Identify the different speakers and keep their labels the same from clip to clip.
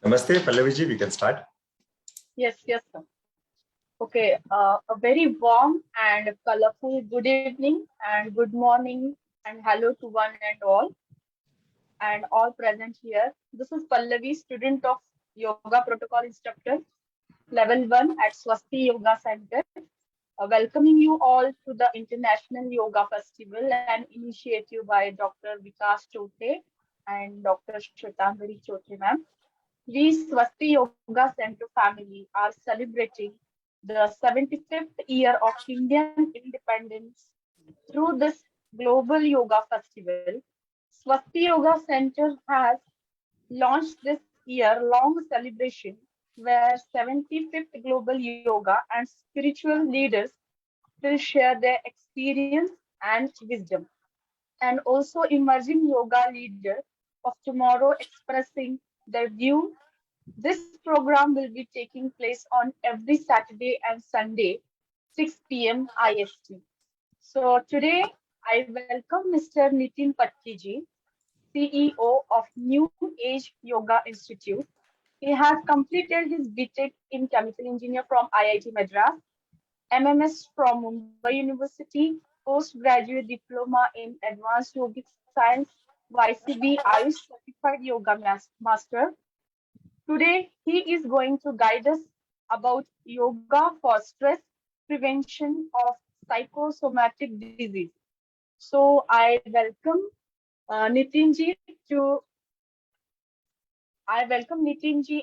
Speaker 1: Namaste, Pallaviji, we can start.
Speaker 2: Yes, sir. Okay, a very warm and colorful good evening and good morning and hello to one and all present here. This is Pallavi, student of Yoga Protocol Instructor, Level 1 at Swasti Yoga Center, welcoming you all to the International Yoga Festival and initiative by Dr. Vikas Chote and Dr. Shwetambari Chote, ma'am. We Swasti Yoga Center family are celebrating the 75th year of Indian independence through this global yoga festival. Swasti Yoga Center has launched this year-long celebration where 75th global yoga and spiritual leaders will share their experience and wisdom, and also emerging yoga leaders of tomorrow expressing their view. This program will be taking place on every Saturday and Sunday, 6 p.m. IST. So today I welcome Mr. Nitin Patki ji, CEO of New Age Yoga Institute. He has completed his BTech in Chemical Engineer from IIT Madras, MMS from Mumbai University, postgraduate diploma in Advanced Yogic Science, YCB Ayush Certified Yoga Master. Today, he is going to guide us about yoga for stress prevention of psychosomatic disease. So I welcome Nitinji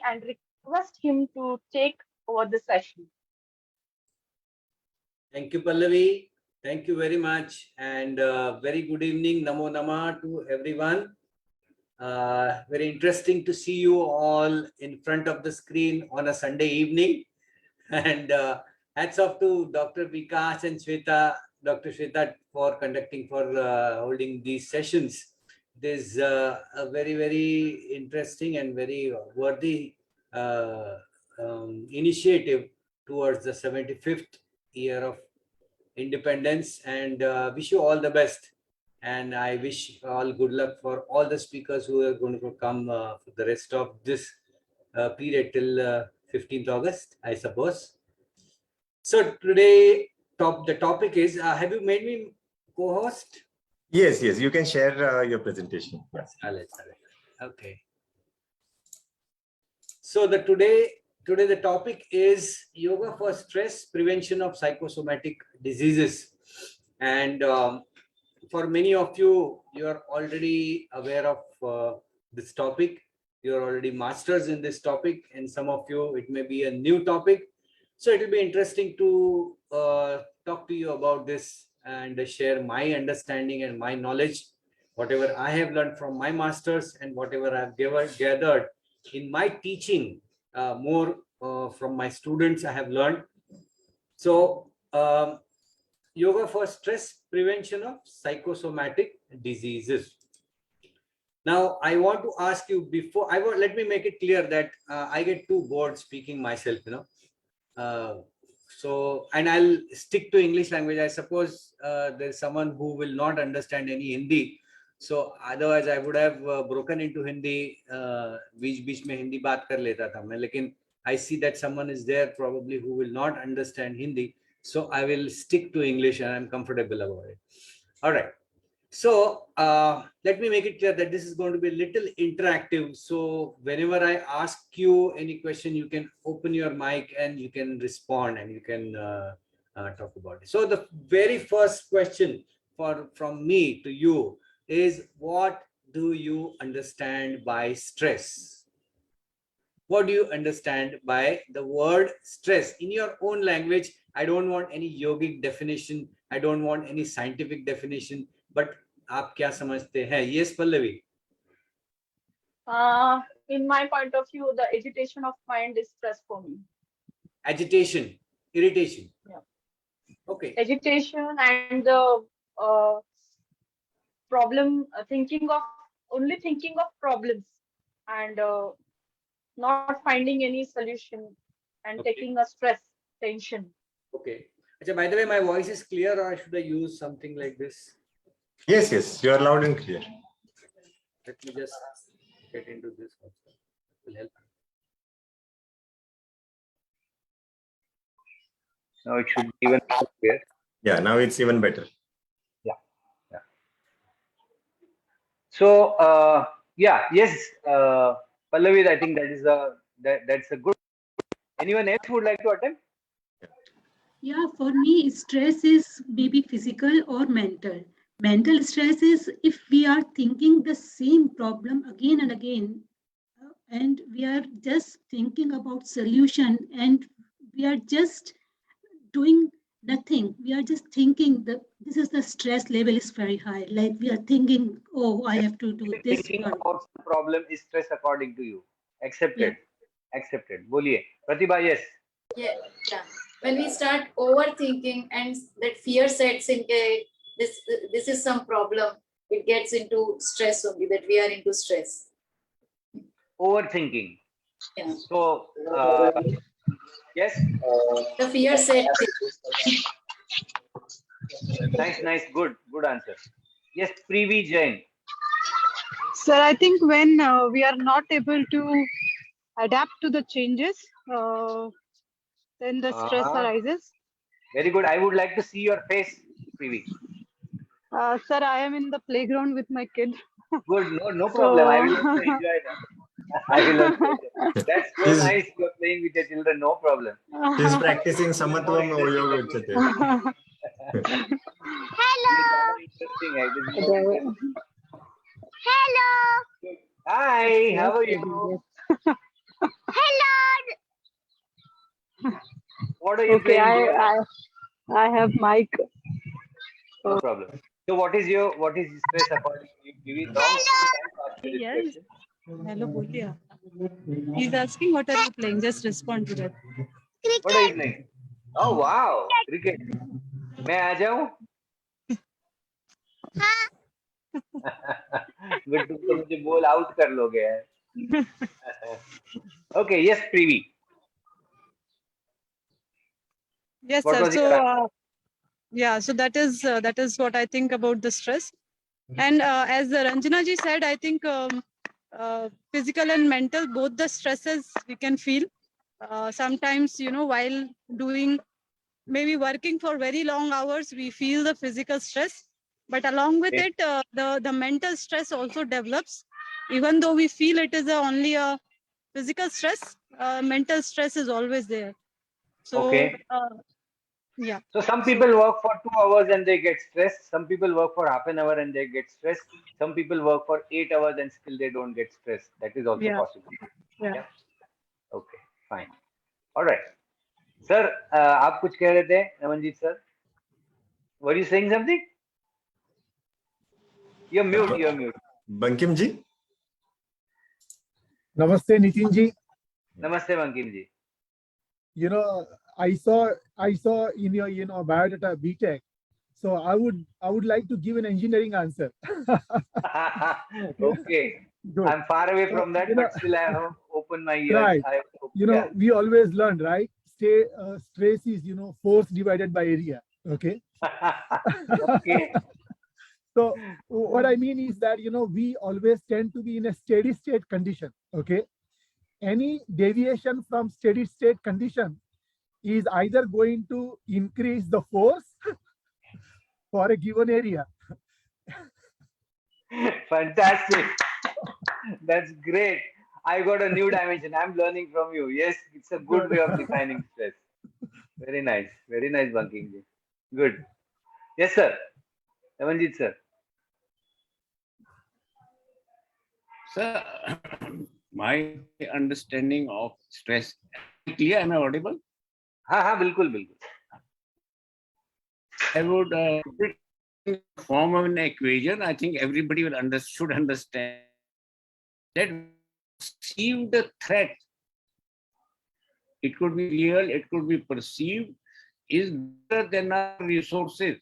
Speaker 2: and request him to take over the session.
Speaker 3: Thank you, Pallavi. Thank you very much, and very good evening, Namo Nama to everyone. Very interesting to see you all in front of the screen on a Sunday evening. And hats off to Dr. Vikas and Dr. Shweta for holding these sessions. There's a very, very interesting and very worthy initiative towards the 75th year of independence, and wish you all the best. And I wish all good luck for all the speakers who are going to come for the rest of this period till 15th August, I suppose. So today, the topic is, have you made me co-host?
Speaker 1: Yes, you can share your presentation. Yes.
Speaker 3: Okay. So today the topic is yoga for stress prevention of psychosomatic diseases. And for many of you, you are already aware of this topic. You're already masters in this topic, and some of you, it may be a new topic. So it will be interesting to talk to you about this and share my understanding and my knowledge, whatever I have learned from my masters and whatever I've gathered in my teaching, more from my students I have learned. So yoga for stress prevention of psychosomatic diseases. Now, I want to ask you let me make it clear that I get too bored speaking myself, so, and I'll stick to English language. I suppose there's someone who will not understand any Hindi. So otherwise I would have broken into Hindi, बीच में हिंदी बात कर लेता था मैं, लेकिन I see that someone is there probably who will not understand Hindi. So I will stick to English and I'm comfortable about it. All right. So let me make it clear that this is going to be a little interactive. So whenever I ask you any question, you can open your mic and you can respond and you can talk about it. So the very first question from me to you is, what do you understand by stress? What do you understand by the word stress in your own language? I don't want any yogic definition. I don't want any scientific definition. But आप क्या समझते हैं? Yes, Pallavi.
Speaker 2: In my point of view, the agitation of mind is stress for me.
Speaker 3: Agitation, irritation.
Speaker 2: Yeah.
Speaker 3: Okay.
Speaker 2: Agitation and the problem, thinking of problems and not finding any solution and
Speaker 3: Okay.
Speaker 2: taking a stress, tension.
Speaker 3: Okay. By the way, my voice is clear, or should I use something like this?
Speaker 1: Yes, you are loud and clear.
Speaker 3: Let me just get into this also. It will help. Now it should be even more clear.
Speaker 1: Yeah, now it's even better.
Speaker 3: So yes, Pallavi, I think that's a good. Anyone else would like to attempt?
Speaker 4: Yeah, for me, stress is maybe physical or mental. Mental stress is if we are thinking the same problem again and again, and we are just thinking about solution, and we are just doing nothing. We are just thinking that this is the stress level is very high. Like we are thinking, oh, I have to do this
Speaker 3: Thinking
Speaker 4: one.
Speaker 3: about the problem is stress according to you. Accepted.
Speaker 4: Yeah.
Speaker 3: Accepted. Boliye. Pratibha, yes.
Speaker 5: Yeah, yeah. When we start overthinking and that fear sets in, okay, this is some problem, it gets into stress only, that we are into stress.
Speaker 3: Overthinking.
Speaker 5: Yeah.
Speaker 3: So, yes.
Speaker 5: The fear sets in.
Speaker 3: Nice. Good answer. Yes, Privi Jain.
Speaker 6: Sir, I think when we are not able to adapt to the changes, then the stress arises.
Speaker 3: Very good. I would like to see your face, Privi.
Speaker 6: Sir, I am in the playground with my kid.
Speaker 3: Good. No problem. I will also enjoy that. I will also enjoy. That's so nice. You are playing with your children. No problem.
Speaker 1: He's practicing samatvam yoga uchyate.
Speaker 3: Hello. Interesting. Hello. Hi. How are you?
Speaker 6: Hello.
Speaker 3: What are you
Speaker 6: Okay,
Speaker 3: playing?
Speaker 6: I have mic.
Speaker 3: No problem. So what is stress according to you? Give it long time to
Speaker 4: Yes. Hello, Bolia. He's asking what are you playing? Just respond to that.
Speaker 3: What are you playing? Oh wow, cricket. मैं आ जाऊं? Good, तुम तो मुझे ball out कर लोगे यार. Okay, yes, Privi.
Speaker 7: Yes,
Speaker 3: What
Speaker 7: sir.
Speaker 3: was your answer?
Speaker 7: So, so that is what I think about the stress. And as Ranjana ji said, I think physical and mental, both the stresses we can feel. Sometimes, while doing, maybe working for very long hours, we feel the physical stress. But along with it, the mental stress also develops. Even though we feel it is only a physical stress, mental stress is always there. So,
Speaker 3: Okay.
Speaker 7: yeah.
Speaker 3: So some people work for 2 hours and they get stressed. Some people work for half an hour and they get stressed. Some people work for 8 hours and still they don't get stressed. That is also possible.
Speaker 7: Yeah.
Speaker 3: Okay, fine. All right. Sir, आप कुछ कह रहे थे, Ramanjit sir? Were you saying something? You're mute.
Speaker 1: Bankim ji?
Speaker 8: Namaste, Nitin ji.
Speaker 3: Namaste, Bankim ji.
Speaker 8: You know, I saw in your biodata BTech. So I would like to give an engineering answer.
Speaker 3: Okay.
Speaker 8: Good.
Speaker 3: I'm far away from that, but still I have opened my ears.
Speaker 8: Right. We always learn, right? Stress is force divided by area. Okay.
Speaker 3: Okay.
Speaker 8: So what I mean is that we always tend to be in a steady state condition. Okay. Any deviation from steady state condition is either going to increase the force for a given area.
Speaker 3: Fantastic. That's great. I got a new dimension. I'm learning from you. Yes, it's a good way of defining stress. Very nice, Banking ji. Good. Yes, sir. Ramanjit sir.
Speaker 9: Sir, my understanding of stress. Clear? Am I audible?
Speaker 3: हाँ, बिल्कुल.
Speaker 9: I would put in the form of an equation. I think everybody should understand that perceived threat. It could be real, it could be perceived, is better than our resources,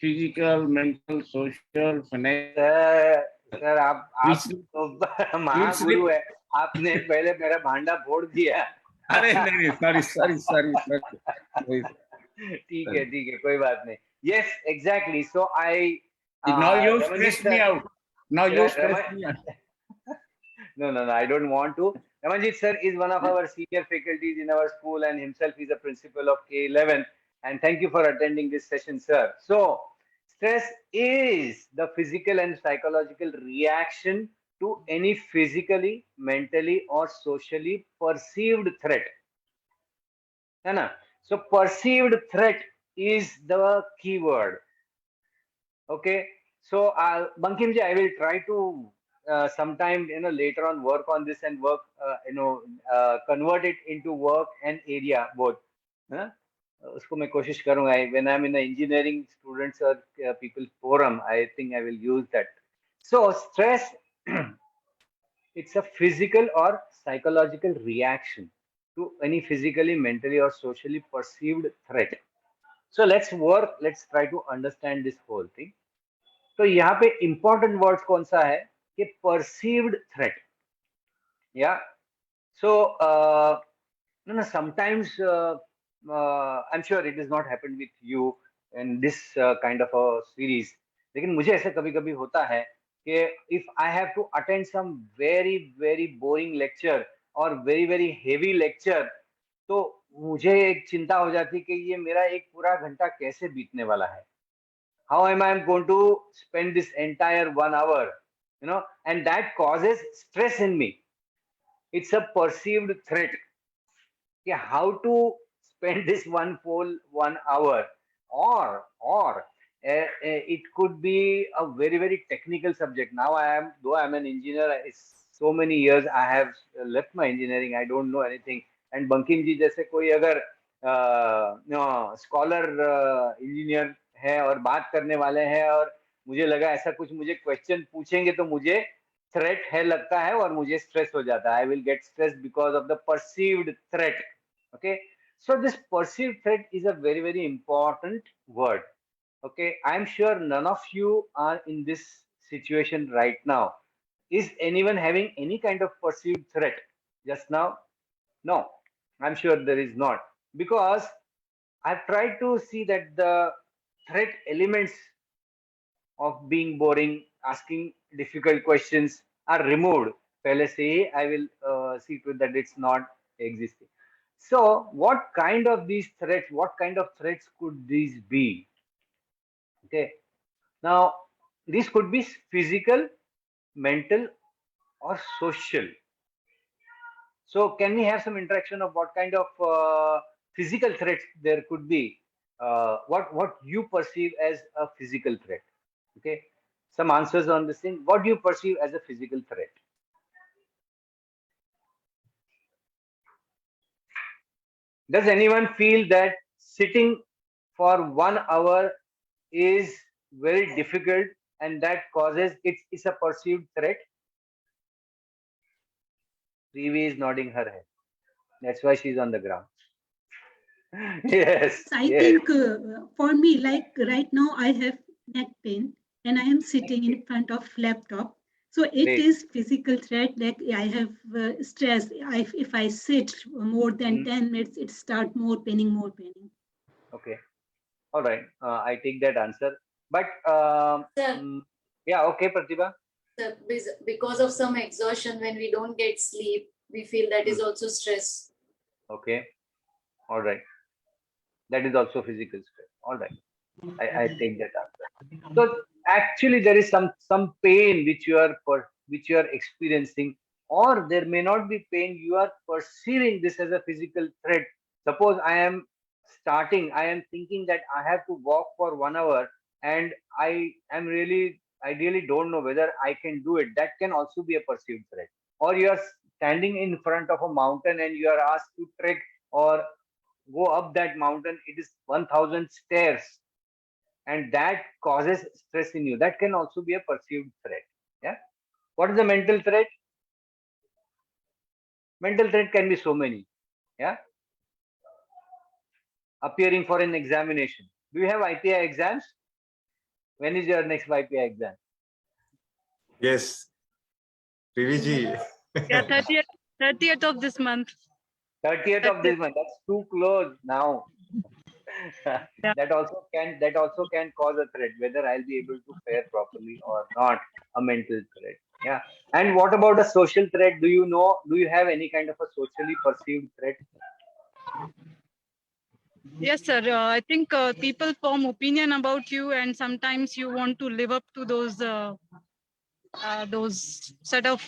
Speaker 9: physical, mental, social, financial.
Speaker 3: Sir आप तो महागुरु है. आपने पहले मेरा भांडा फोड़ दिया.
Speaker 9: अरे नहीं, sorry.
Speaker 3: ठीक है, कोई बात नहीं. Yes, exactly. So
Speaker 9: now you stress me out.
Speaker 3: No, I don't want to. Ramanjit sir is one of our senior faculties in our school and himself is a principal of K11. And thank you for attending this session, sir. So, stress is the physical and psychological reaction to any physically, mentally, or socially perceived threat. है ना? So, perceived threat is the keyword. Okay. So, Bankim ji, I will try to sometime later on work on this and work convert it into work and area both. हाँ? उसको मैं कोशिश करूंगा. When I'm in the engineering students or people forum, I think I will use that. So stress, it's a physical or psychological reaction to any physically, mentally, or socially perceived threat. So let's try to understand this whole thing. तो यहाँ पे important words कौन सा है कि perceived threat. Yeah. So no, sometimes I'm sure it has not happened with you in this kind of a series. लेकिन मुझे ऐसा कभी-कभी होता है कि if I have to attend some very boring lecture or very heavy lecture, तो मुझे एक चिंता हो जाती कि ये मेरा एक पूरा घंटा कैसे बीतने वाला है. How am I going to spend this entire 1 hour? And that causes stress in me. It's a perceived threat. Yeah, how to spend this one full 1 hour, or it could be a very technical subject. Now though I'm an engineer, it's so many years I have left my engineering. I don't know anything. And Bankim ji जैसे कोई अगर scholar engineer है और बात करने वाले हैं और मुझे लगा ऐसा कुछ मुझे क्वेश्चन पूछेंगे तो मुझे थ्रेट है लगता है और मुझे स्ट्रेस हो जाता है. I will get stress because of the perceived threat. Okay, so this perceived threat is a very important word. Okay, I'm sure none of you are in this situation right now. Is anyone having any kind of perceived threat just now? No, I'm sure there is not, because I've tried to see that the threat elements of being boring, asking difficult questions are removed. Pehle se hi I will see to it that it's not existing. So what kind of threats could these be? Okay, now these could be physical, mental, or social. So can we have some interaction of what kind of physical threats there could be? What you perceive as a physical threat? Okay, some answers on this thing. What do you perceive as a physical threat? Does anyone feel that sitting for 1 hour is very difficult and that causes it's a perceived threat? Privi is nodding her head. That's why she's on the ground. Yes.
Speaker 4: I think for me, like right now, I have neck pain and I am sitting in front of laptop. So it is physical threat. Like I have stress. If I sit more than 10 minutes, it start more paining.
Speaker 3: Okay. All right. I take that answer. But yeah. Okay, Pratibha.
Speaker 5: Sir, because of some exhaustion, when we don't get sleep, we feel that is also stress.
Speaker 3: Okay. All right. That is also physical stress. All right. I take that answer. So actually, there is some pain which you are experiencing, or there may not be pain. You are perceiving this as a physical threat. Suppose I am thinking that I have to walk for 1 hour, and I really don't know whether I can do it. That can also be a perceived threat. Or you are standing in front of a mountain and you are asked to trek or go up that mountain. It is 1,000 stairs, and that causes stress in you. That can also be a perceived threat. Yeah. What is the mental threat? Mental threat can be so many. Yeah. Appearing for an examination. Do you have IPI exams? When is your next IPI exam?
Speaker 1: Yes. Priviji.
Speaker 7: Yeah, 30th of this month.
Speaker 3: 30th of this month. That's too close now.
Speaker 7: Yeah.
Speaker 3: That also can cause a threat, whether I'll be able to fare properly or not. A mental threat. Yeah. And what about a social threat? Do you have any kind of a socially perceived threat?
Speaker 7: Yes, sir. I think people form opinion about you, and sometimes you want to live up to those set of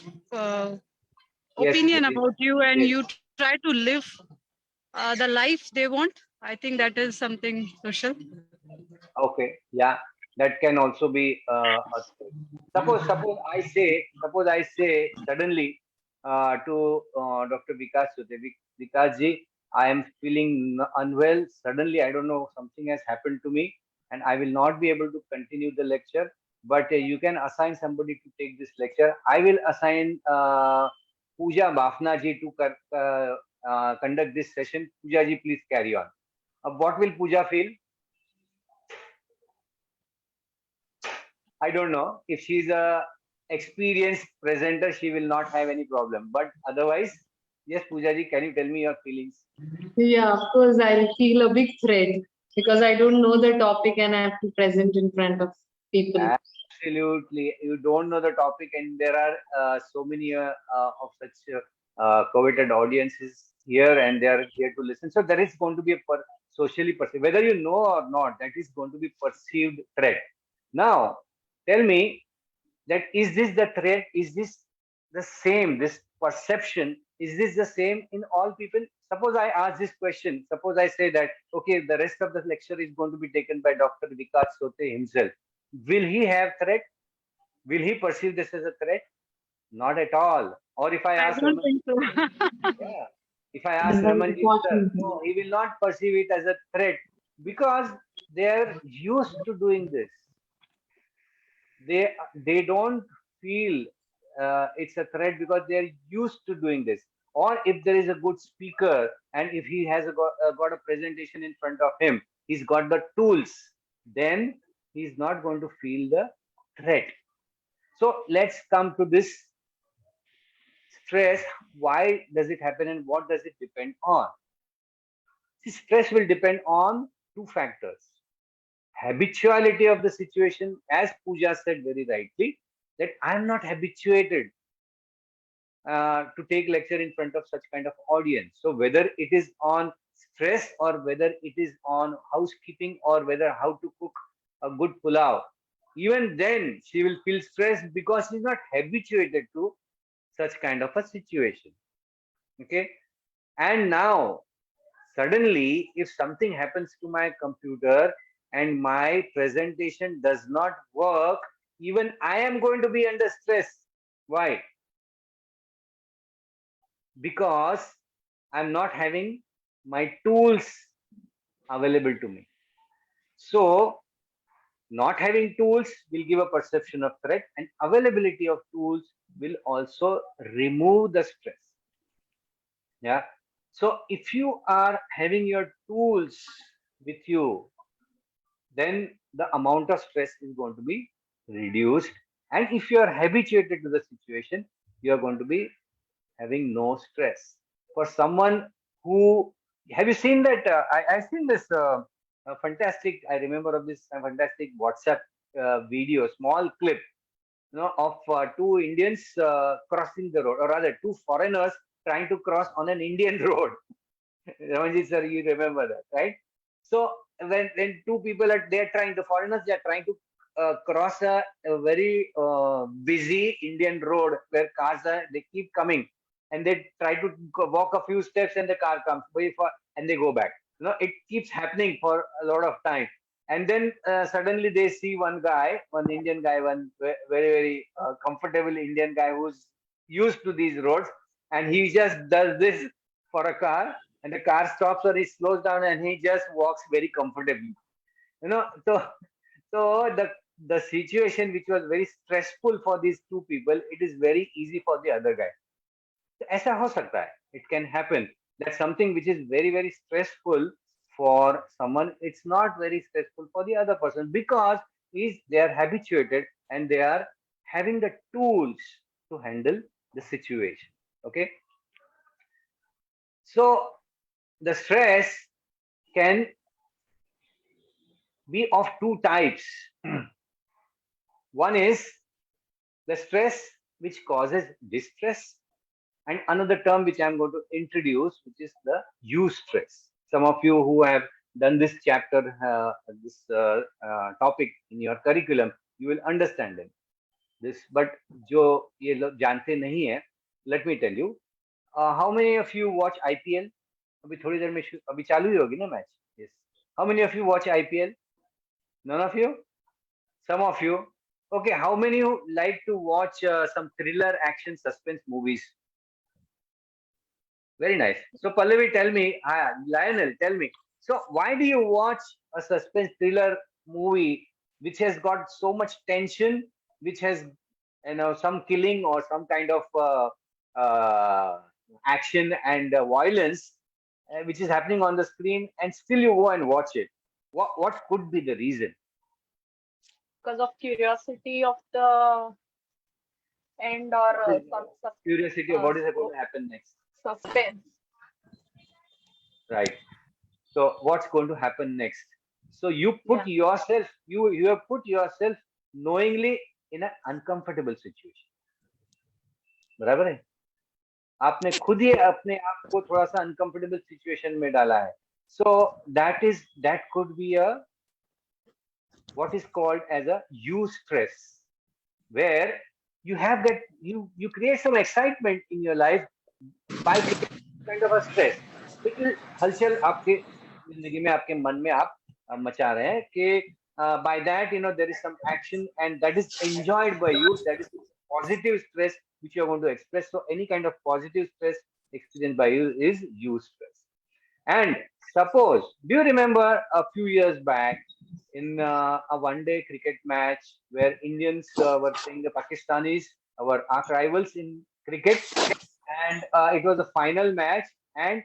Speaker 3: Yes,
Speaker 7: opinion about you, and
Speaker 3: yes.
Speaker 7: you try to live the life they want. I think that is something social.
Speaker 3: Okay, yeah, that can also be a thing. Suppose I say suddenly to Dr. Vikas Sute, Vikas ji, I am feeling unwell. Suddenly, I don't know, something has happened to me, and I will not be able to continue the lecture. But you can assign somebody to take this lecture. I will assign Pooja Bafna ji to conduct this session. Pooja ji, please carry on. What will Pooja feel? I don't know. If she's a experienced presenter, she will not have any problem. But otherwise, yes, Pooja ji, can you tell me your feelings?
Speaker 10: Yeah, of course, I'll feel a big threat because I don't know the topic and I have to present in front of people.
Speaker 3: Absolutely. You don't know the topic, and there are so many of such coveted audiences here, and they are here to listen. So there is going to be a socially perceived, whether you know or not, that is going to be perceived threat. Now, tell me, that is this the threat, is this the same, this perception, is this the same in all people? Suppose I ask this question, suppose I say that okay, the rest of the lecture is going to be taken by Dr. Vikas Sote himself, will he have threat, will he perceive this as a threat? Not at all. Or if I
Speaker 7: I
Speaker 3: ask
Speaker 7: don't
Speaker 3: Raman,
Speaker 7: think so.
Speaker 3: yeah, if I ask Ramanji sir, no, he will not perceive it as a threat, because they are used to doing this. They don't feel it's a threat because they're used to doing this. Or if there is a good speaker, and if he has got a presentation in front of him, he's got the tools, then he's not going to feel the threat. So let's come to this stress. Why does it happen, and what does it depend on? See, stress will depend on two factors: habituality of the situation, as Pooja said very rightly, that I am not habituated to take lecture in front of such kind of audience. So whether it is on stress, or whether it is on housekeeping, or whether how to cook a good pulao, even then she will feel stressed because she's not habituated to such kind of a situation. Okay. And now suddenly, if something happens to my computer and my presentation does not work, even I am going to be under stress. Why? Because I'm not having my tools available to me. So, not having tools will give a perception of threat, and availability of tools will also remove the stress. Yeah. So, if you are having your tools with you, then the amount of stress is going to be reduced. And if you are habituated to the situation, you are going to be having no stress. For someone who, have you seen that? I've seen this fantastic, I remember of this fantastic WhatsApp video, small clip, of two Indians crossing the road, or rather, two foreigners trying to cross on an Indian road. Ramanji sir, you remember that, right? So when two people are they're trying, the foreigners, they are trying to cross a very busy Indian road where cars are, they keep coming, and they try to walk a few steps and the car comes and they go back. It keeps happening for a lot of time, and then suddenly they see one guy, one Indian guy, one very comfortable Indian guy who's used to these roads, and he just does this for a car, and the car stops or he slows down, and he just walks very comfortably. So the situation which was very stressful for these two people, it is very easy for the other guy. So ऐसा हो सकता है. It can happen that something which is very stressful for someone, it's not very stressful for the other person, because they are habituated and they are having the tools to handle the situation. Okay. So the stress can be of two types. One is the stress which causes distress, and another term which I'm going to introduce, which is the eustress. Some of you who have done this chapter, this topic in your curriculum, you will understand them. This, but जो ये लोग जानते नहीं है, let me tell you, how many of you watch IPL? अभी थोड़ी देर में अभी चालू ही होगी ना match? Yes. How many of you watch IPL? None of you? Some of you? Okay, how many who like to watch some thriller, action, suspense movies? Very nice. So Pallavi, tell me, Lionel, tell me. So why do you watch a suspense thriller movie which has got so much tension, which has some killing or some kind of action and violence, which is happening on the screen, and still you go and watch it? What could be the reason?
Speaker 2: Because of curiosity of the end, or
Speaker 3: Curiosity of what is going to happen next.
Speaker 2: suspense.
Speaker 3: Right. So what's going to happen next? So you put yourself, you have put yourself knowingly in an uncomfortable situation. बराबर है? आपने खुद ही अपने आप को थोड़ा सा uncomfortable situation में डाला है. So that could be a what is called as a eustress, where you create some excitement in your life by kind of a stress. लेकिन हलचल आपके जिंदगी में, आपके मन में आप मचा रहे हैं कि by that there is some action and that is enjoyed by you. That is positive stress which you are going to express. So any kind of positive stress experienced by you is eustress. And suppose, do you remember a few years back in a one-day cricket match where Indians were playing the Pakistanis, our arch rivals in cricket, and it was a final match, and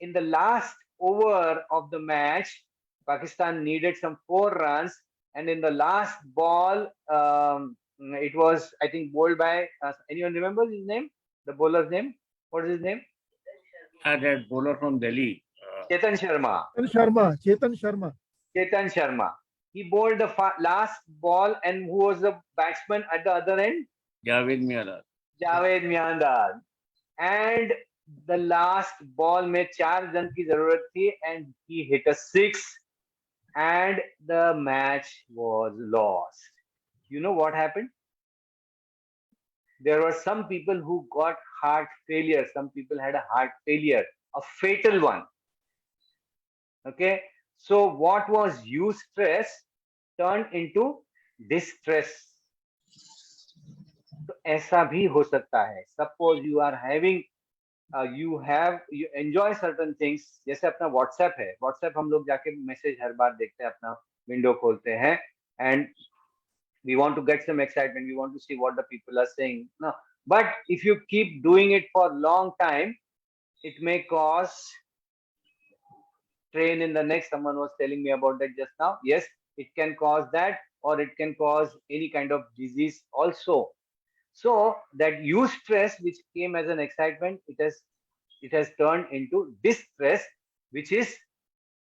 Speaker 3: in the last over of the match, Pakistan needed some 4 runs, and in the last ball, it was, I think, bowled by, anyone remembers his name? The bowler's name? What is his name?
Speaker 9: That bowler from Delhi.
Speaker 3: Chetan Sharma. Chetan Sharma. He bowled the last ball, and who was the batsman at the other end?
Speaker 9: Javed
Speaker 3: Miandar. And the last ball में 4 run की जरूरत थी, and he hit a 6, and the match was lost. You know what happened? There were some people who got heart failure. Some people had a heart failure, a fatal one. Okay, so what was eustress turned into distress. तो ऐसा भी हो सकता है. Suppose you are having you enjoy certain things. जैसे अपना WhatsApp है. WhatsApp हम लोग जाके मैसेज हर बार देखते हैं, अपना विंडो खोलते हैं, and we want to get some excitement. We want to see what the people are saying. No, but if you keep doing it for a long time, it may cause strain in the neck. Someone was telling me about that just now. Yes, it can cause that, or it can cause any kind of disease also. So that eustress, which came as an excitement, it has turned into distress, which is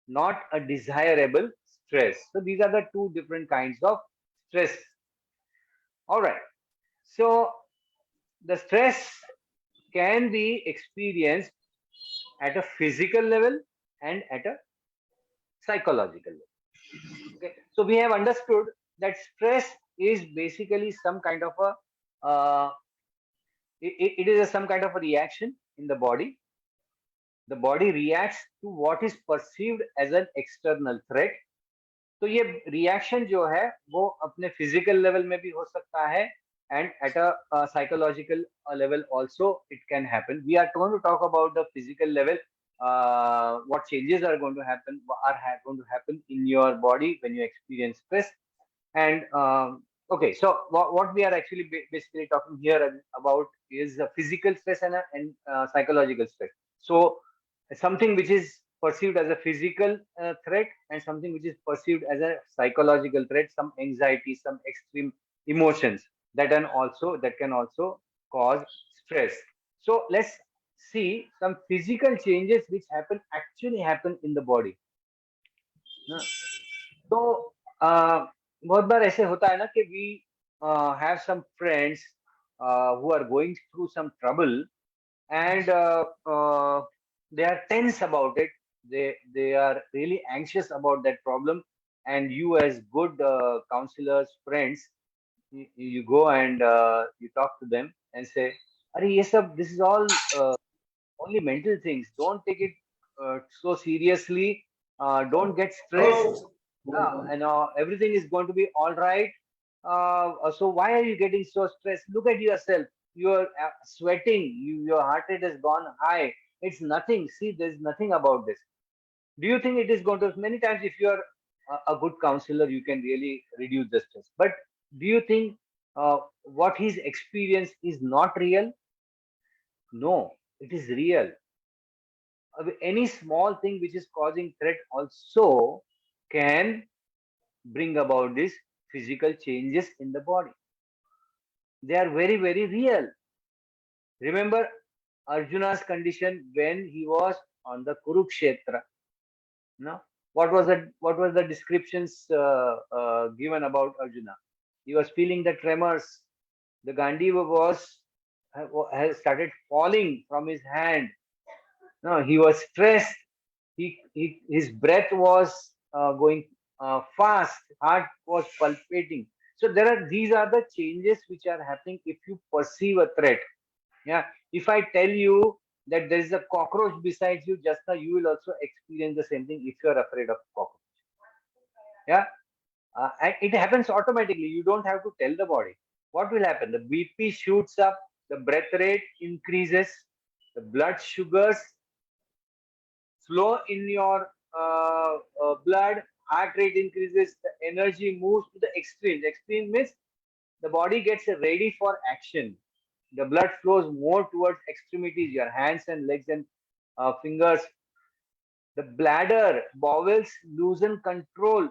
Speaker 3: not a desirable stress. So these are the 2 different kinds of stress. All right. So the stress can be experienced at a physical level and at a psychological level. Okay. So we have understood that stress is basically some kind of a it is some kind of a reaction in the body. The body reacts to what is perceived as an external threat. तो ये reaction जो है वो अपने physical level में भी हो सकता है, and at a psychological level also it can happen. We are going to talk about the physical level, what changes are going to happen in your body when you experience stress. And okay, so what we are actually basically talking here about is physical stress and psychological stress. So something which is perceived as a physical threat and something which is perceived as a psychological threat, some anxiety, some extreme emotions that can also cause stress. So let's see some physical changes which actually happen in the body. So बहुत बार ऐसे होता है ना कि we have some friends who are going through some trouble, and they are tense about it. They are really anxious about that problem, and you as good counselors, friends, you go and you talk to them and say, "Are yes, sir, this is all only mental things. Don't take it so seriously. Don't get stressed. And everything is going to be all right. So why are you getting so stressed? Look at yourself. You're sweating. Your heart rate has gone high. It's nothing. See, there's nothing about this. Do you think it is going to? Many times, if you're a good counselor, you can really reduce the stress. But do you think what he's experienced is not real? No, it is real. Any small thing which is causing threat also can bring about these physical changes in the body. They are very, very real. Remember Arjuna's condition when he was on the Kurukshetra. No? What was the descriptions given about Arjuna? He was feeling the tremors. The Gandiva has started falling from his hand. No, he was stressed. His breath was going fast. Heart was palpitating. So these are the changes which are happening if you perceive a threat. Yeah. If I tell you that there is a cockroach beside you, just now you will also experience the same thing if you are afraid of cockroach. Yeah. And it happens automatically. You don't have to tell the body. What will happen? The BP shoots up, the breath rate increases, the blood sugars flow in your blood, heart rate increases, the energy moves to the extremes. Extreme means the body gets ready for action. The blood flows more towards extremities, your hands and legs and fingers. The bladder, bowels loosen control.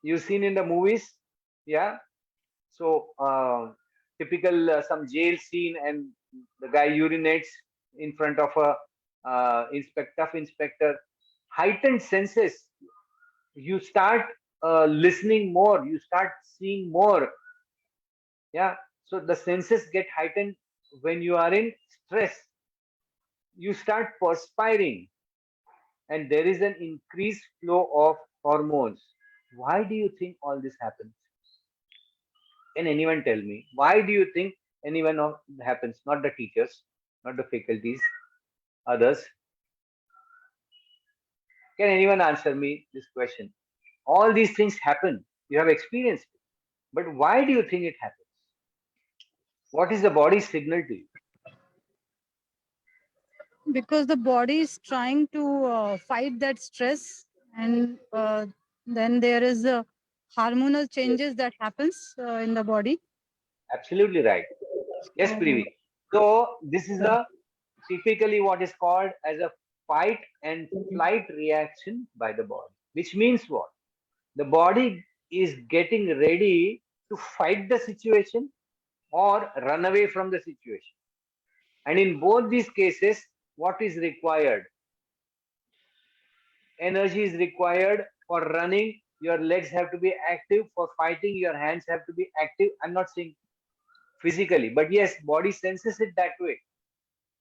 Speaker 3: You've seen in the movies, yeah. So typical some jail scene, and the guy urinates in front of a tough inspector. Heightened senses. You start listening more. You start seeing more. Yeah. So the senses get heightened when you are in stress. You start perspiring, and there is an increased flow of hormones. Why do you think all this happens? Can anyone tell me? Why do you think anyone of happens? Not the teachers, not the faculties, others. Can anyone answer me this question? All these things happen. You have experienced it. But why do you think it happens? What is the body's signal to you?
Speaker 7: Because the body is trying to fight that stress, and then there is hormonal changes that happens in the body.
Speaker 3: Absolutely right. Yes, Privi. So this is a typically what is called as a fight and flight reaction by the body, which means what? The body is getting ready to fight the situation or run away from the situation. And in both these cases, what is required? Energy is required for running. Your legs have to be active. For fighting, your hands have to be active. I'm not saying physically, but yes, body senses it that way.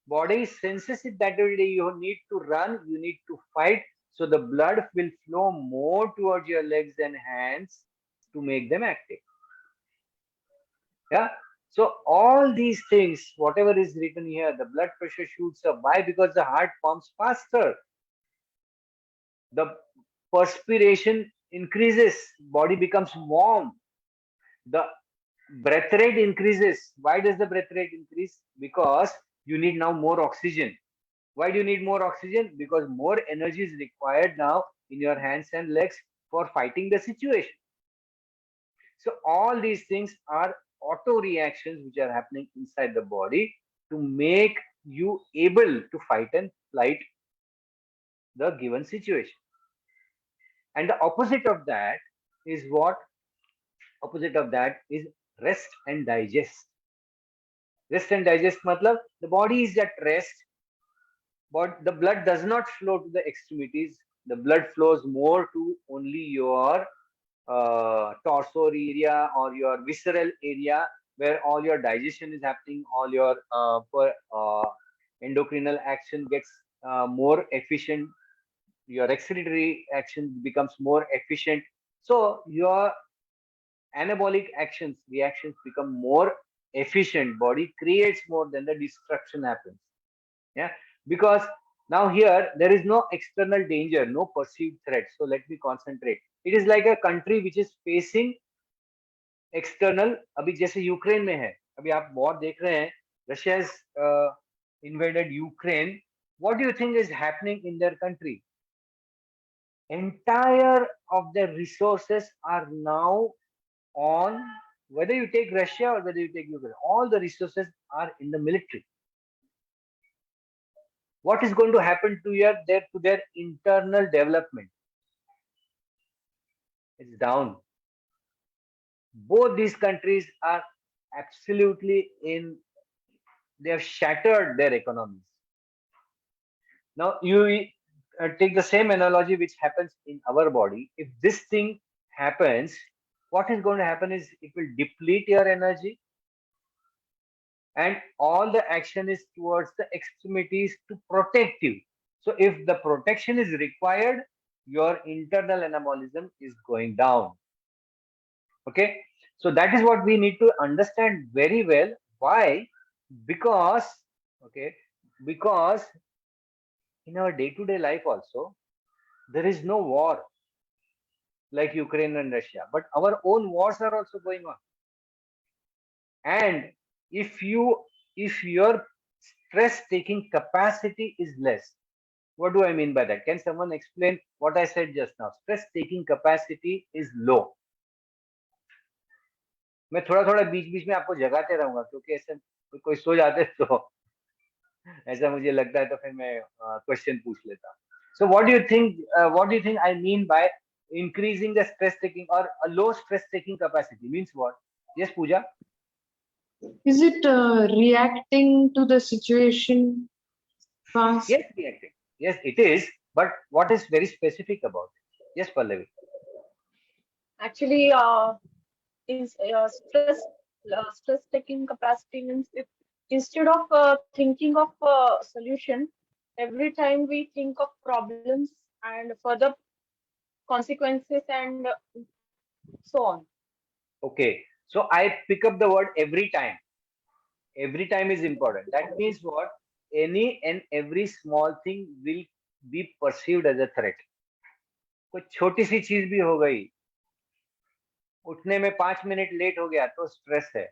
Speaker 3: Body senses it that way. You need to run, you need to fight. So the blood will flow more towards your legs and hands to make them active. Yeah. So all these things, whatever is written here, the blood pressure shoots up. Why? Because the heart pumps faster. The perspiration increases, body becomes warm. The breath rate increases. Why does the breath rate increase? Because you need now more oxygen. Why do you need more oxygen? Because more energy is required now in your hands and legs for fighting the situation. So all these things are auto reactions which are happening inside the body to make you able to fight and flight the given situation. And the opposite of that is what? Opposite of that is rest and digest. Rest and digest matlab the body is at rest, but the blood does not flow to the extremities. The blood flows more to only your torso area or your visceral area where all your digestion is happening, all your endocrinal action gets more efficient. your excretory action becomes more efficient. So your anabolic reactions become more efficient. Body creates more than the destruction happens. Yeah, because now here there is no external danger, no perceived threat. So let me concentrate. It is like a country which is facing external. अभी जैसे Ukraine में है, अभी आप war देख रहे हैं, Russia has invaded Ukraine. What do you think is happening in their country? Entire of their resources are now on, whether you take Russia or whether you take Ukraine, all the resources are in the military. What is going to happen to their internal development? It's down. Both these countries are absolutely they have shattered their economies. Now you take the same analogy which happens in our body. If this thing happens, what is going to happen is it will deplete your energy, and all the action is towards the extremities to protect you. So if the protection is required, your internal anabolism is going down. Okay, so that is what we need to understand very well. Why? Because in our day-to-day life also, there is no war like Ukraine and Russia, but our own wars are also going on. And if your stress taking capacity is less, what do I mean by that? Can someone explain what I said just now? Stress taking capacity is low. मैं थोड़ा थोड़ा बीच बीच में आपको जगाते रहूंगा, क्योंकि ऐसे कोई सो जाते तो ऐसा मुझे लगता है, तो फिर मैं क्वेश्चन पूछ लेता हूँ. So what do you think I mean by increasing the stress taking or a low stress taking capacity means what? Yes, Pooja?
Speaker 10: Is it reacting to the situation fast?
Speaker 3: Yes, reacting. Yes, it is. But what is very specific about it? Yes, Pallavi.
Speaker 2: Actually, is stress taking capacity means if instead of thinking of a solution, every time we think of problems and further consequences and so on.
Speaker 3: Okay, so I pick up the word every time. Every time is important. That means what? Any and every small thing will be perceived as a threat. कोई छोटी सी चीज भी हो गई, उठने में 5 minute late हो गया तो स्ट्रेस है.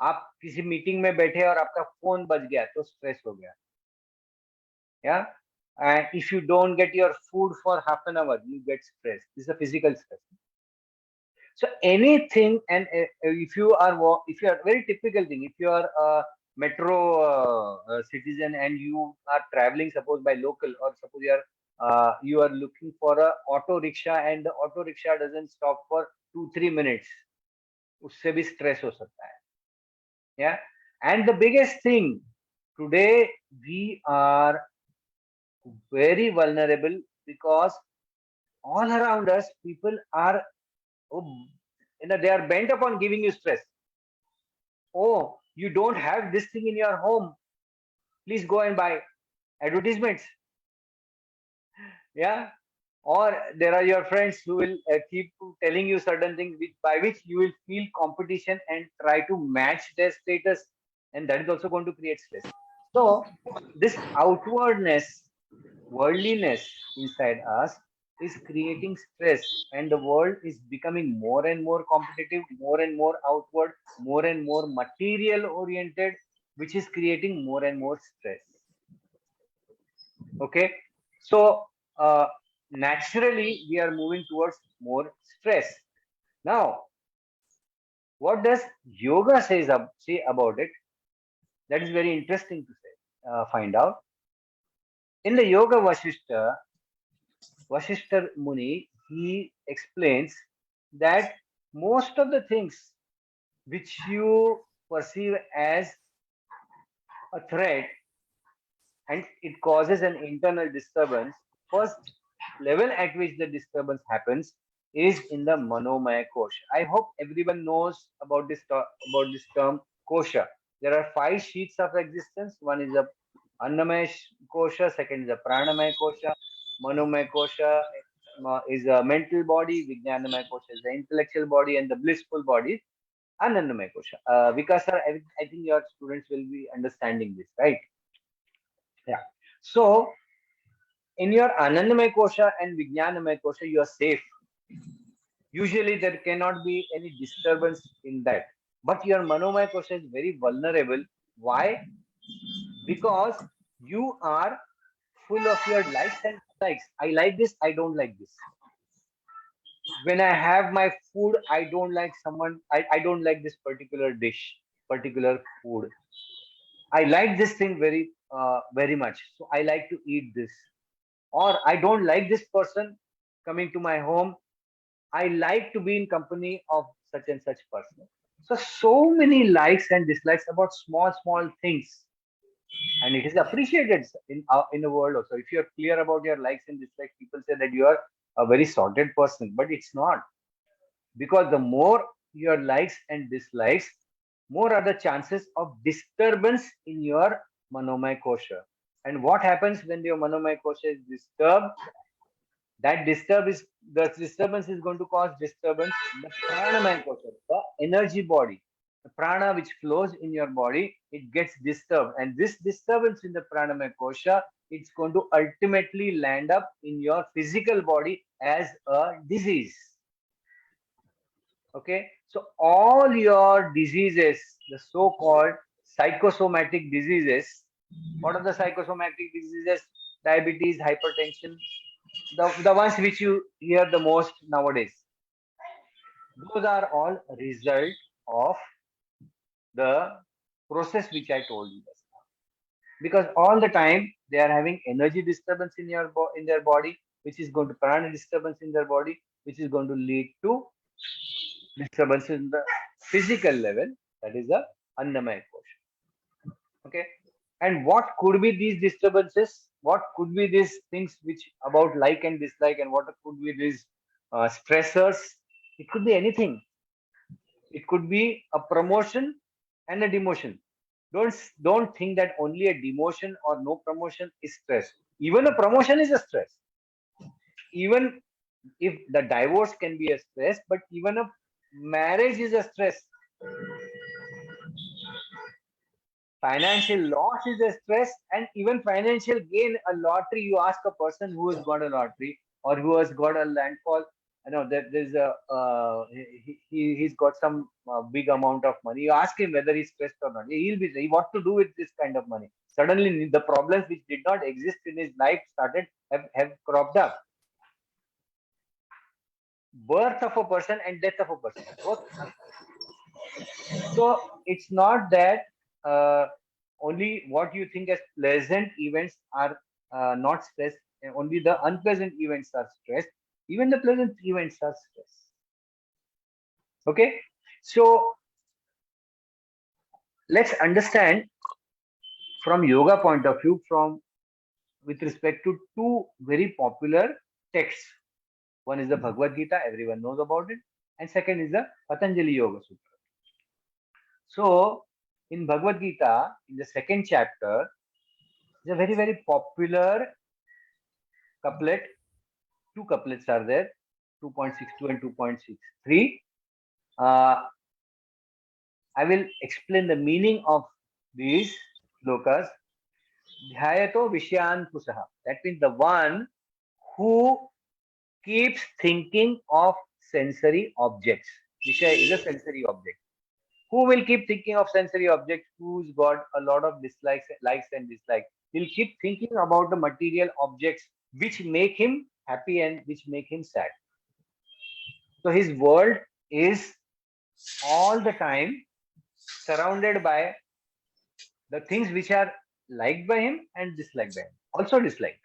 Speaker 3: आप किसी मीटिंग में बैठे और आपका फोन बज गया तो स्ट्रेस हो गया. Yeah, and if you don't get your food for half an hour, you get stress. This is a physical stress. So anything, and if you are very typical thing, if you are a metro citizen and you are traveling, suppose by local, or suppose you are looking for a auto rickshaw and the auto rickshaw doesn't stop for 2-3 minutes, उससे भी stress हो सकता है. Yeah, and the biggest thing today, we are very vulnerable because all around us people are they are bent upon giving you stress. Oh, you don't have this thing in your home, please go and buy. Advertisements. Yeah, or there are your friends who will keep telling you certain things by which you will feel competition and try to match their status, and that is also going to create stress. So this outwardness, worldliness inside us is creating stress, and the world is becoming more and more competitive, more and more outward, more and more material oriented, which is creating more and more stress. Okay, so naturally we are moving towards more stress. Now, what does yoga say about it? That is very interesting to say, find out. In the Yoga Vasishtha Muni, he explains that most of the things which you perceive as a threat and it causes an internal disturbance, first level at which the disturbance happens is in the Manomaya Kosha. I hope everyone knows about this term Kosha. There are 5 sheets of existence. One is a Annamaya kosha, second is a pranamaya kosha, manomaya kosha is a mental body, vijnanamaya kosha is the intellectual body, and the blissful body is anandamaya kosha. Vikas sir, I think your students will be understanding this, right? Yeah. So in your anandamaya kosha and vijnanamaya kosha, you are safe. Usually there cannot be any disturbance in that. But your manomaya kosha is very vulnerable. Why? Because you are full of your likes and dislikes. I like this, I don't like this. When I have my food, I don't like I don't like this particular dish, particular food. I like this thing very much. So I like to eat this. Or I don't like this person coming to my home. I like to be in company of such and such person. So many likes and dislikes about small things, and it is appreciated in the world also. If you are clear about your likes and dislikes, people say that you are a very sorted person, but it's not, because the more your likes and dislikes, more are the chances of disturbance in your manomaya kosha. And what happens when your manomaya kosha is disturbed? That disturbance is going to cause disturbance in the pranamaya kosha, the energy body. The prana which flows in your body, it gets disturbed, and this disturbance in the pranamaya kosha, it's going to ultimately land up in your physical body as a disease. Okay, so all your diseases, the so-called psychosomatic diseases, what are the psychosomatic diseases? Diabetes, hypertension, the ones which you hear the most nowadays, those are all result of the process which I told you just now. Because all the time they are having energy disturbance in in their body, which is going to prana disturbance in their body, which is going to lead to disturbance in the physical level. That is the annamaya kosha. Okay, and what could be these disturbances? What could be these things which about like and dislike, and what could be these stressors? It could be anything. It could be a promotion and a demotion. Don't think that only a demotion or no promotion is stress. Even a promotion is a stress. Even if the divorce can be a stress, but even a marriage is a stress. Financial loss is a stress, and even financial gain. A lottery, you ask a person who has got a lottery or who has got a landfall, there's a he's got some big amount of money. You ask him whether he's stressed or not, he'll be saying what to do with this kind of money. Suddenly the problems which did not exist in his life have cropped up. Birth of a person and death of a person, both. So it's not that only what you think as pleasant events are not stress. Only the unpleasant events are stress. Even the pleasant events are stress. Okay, so let's understand from yoga point of view, with respect to two very popular texts. One is the Bhagavad Gita, everyone knows about it, and second is the Patanjali Yoga Sutra. So in Bhagavad Gita, in the second chapter, is a very popular couplet. Two couplets are there, 2.62 and 2.63. I will explain the meaning of these slokas. Dhyayato Vishyan Pusaha. That means the one who keeps thinking of sensory objects. Vishaya is a sensory object. Who will keep thinking of sensory objects? Who's got a lot of likes and dislikes? He'll keep thinking about the material objects which make him happy and which make him sad. So his world is all the time surrounded by the things which are liked by him and disliked by him, also disliked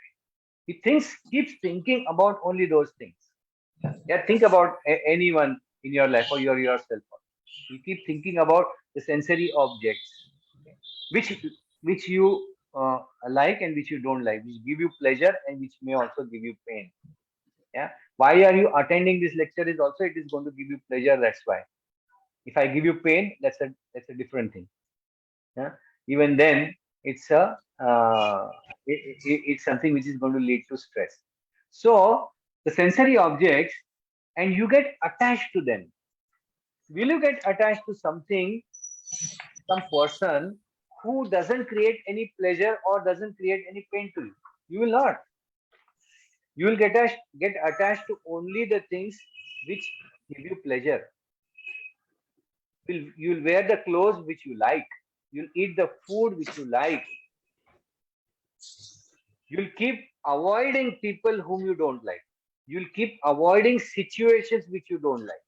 Speaker 3: by him. He keeps thinking about only those things. Yeah, think about anyone in your life or yourself. You keep thinking about the sensory objects, which you like and which you don't like, which give you pleasure and which may also give you pain. Yeah, why are you attending this lecture? Is also, it is going to give you pleasure. That's why. If I give you pain, that's a different thing. Yeah, even then it's it's something which is going to lead to stress. So the sensory objects, and you get attached to them. Will you get attached to something, some person who doesn't create any pleasure or doesn't create any pain to you? You will not. You will get attached to only the things which give you pleasure. You'll wear the clothes which you like. You'll eat the food which you like. You'll keep avoiding people whom you don't like. You'll keep avoiding situations which you don't like.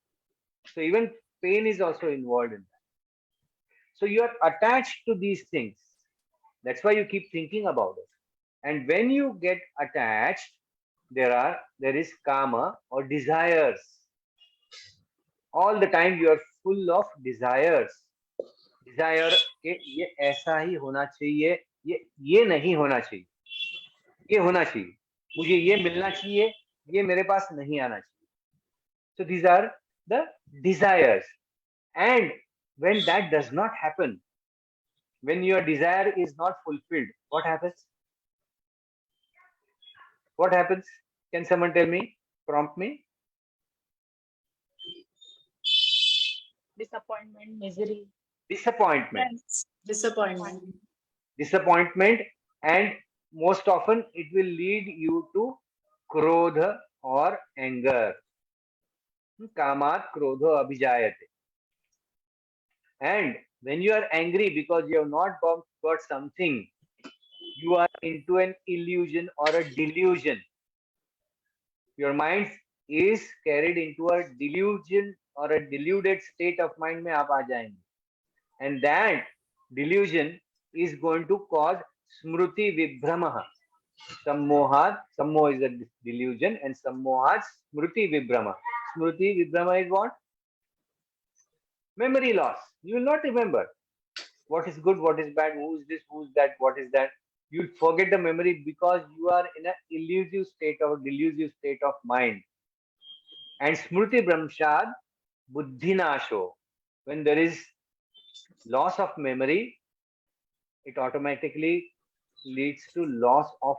Speaker 3: So even pain is also involved in that. So you are attached to these things. That's why you keep thinking about it. And when you get attached, there is karma or desires. All the time you are full of desires. Desire कि ये ऐसा ही होना चाहिए, ये नहीं होना चाहिए, ये होना चाहिए, मुझे ये मिलना चाहिए, ये मेरे पास नहीं आना चाहिए. So these are the desires. And when that does not happen, when your desire is not fulfilled, what happens? What happens? Can someone tell me? Prompt me.
Speaker 2: Disappointment, misery.
Speaker 3: Disappointment.
Speaker 5: Disappointment.
Speaker 3: Disappointment, and most often it will lead you to krodha or anger. Kamat krodho abhijayate. And when you are angry because you have not got something, you are into an illusion or a delusion. Your mind is carried into a delusion or a deluded state of mind mein aap aa jayenge. And that delusion is going to cause smruti vibhramaha. Sammohat, sammo is a delusion, and sammohat smruti vibhrama. Smruti vibhrama is what? Memory loss. You will not remember what is good, what is bad, who is this, who is that, what is that. You will forget the memory because you are in an illusive state or delusive state of mind. And smruti brahmshad buddhinasho. When there is loss of memory, it automatically leads to loss of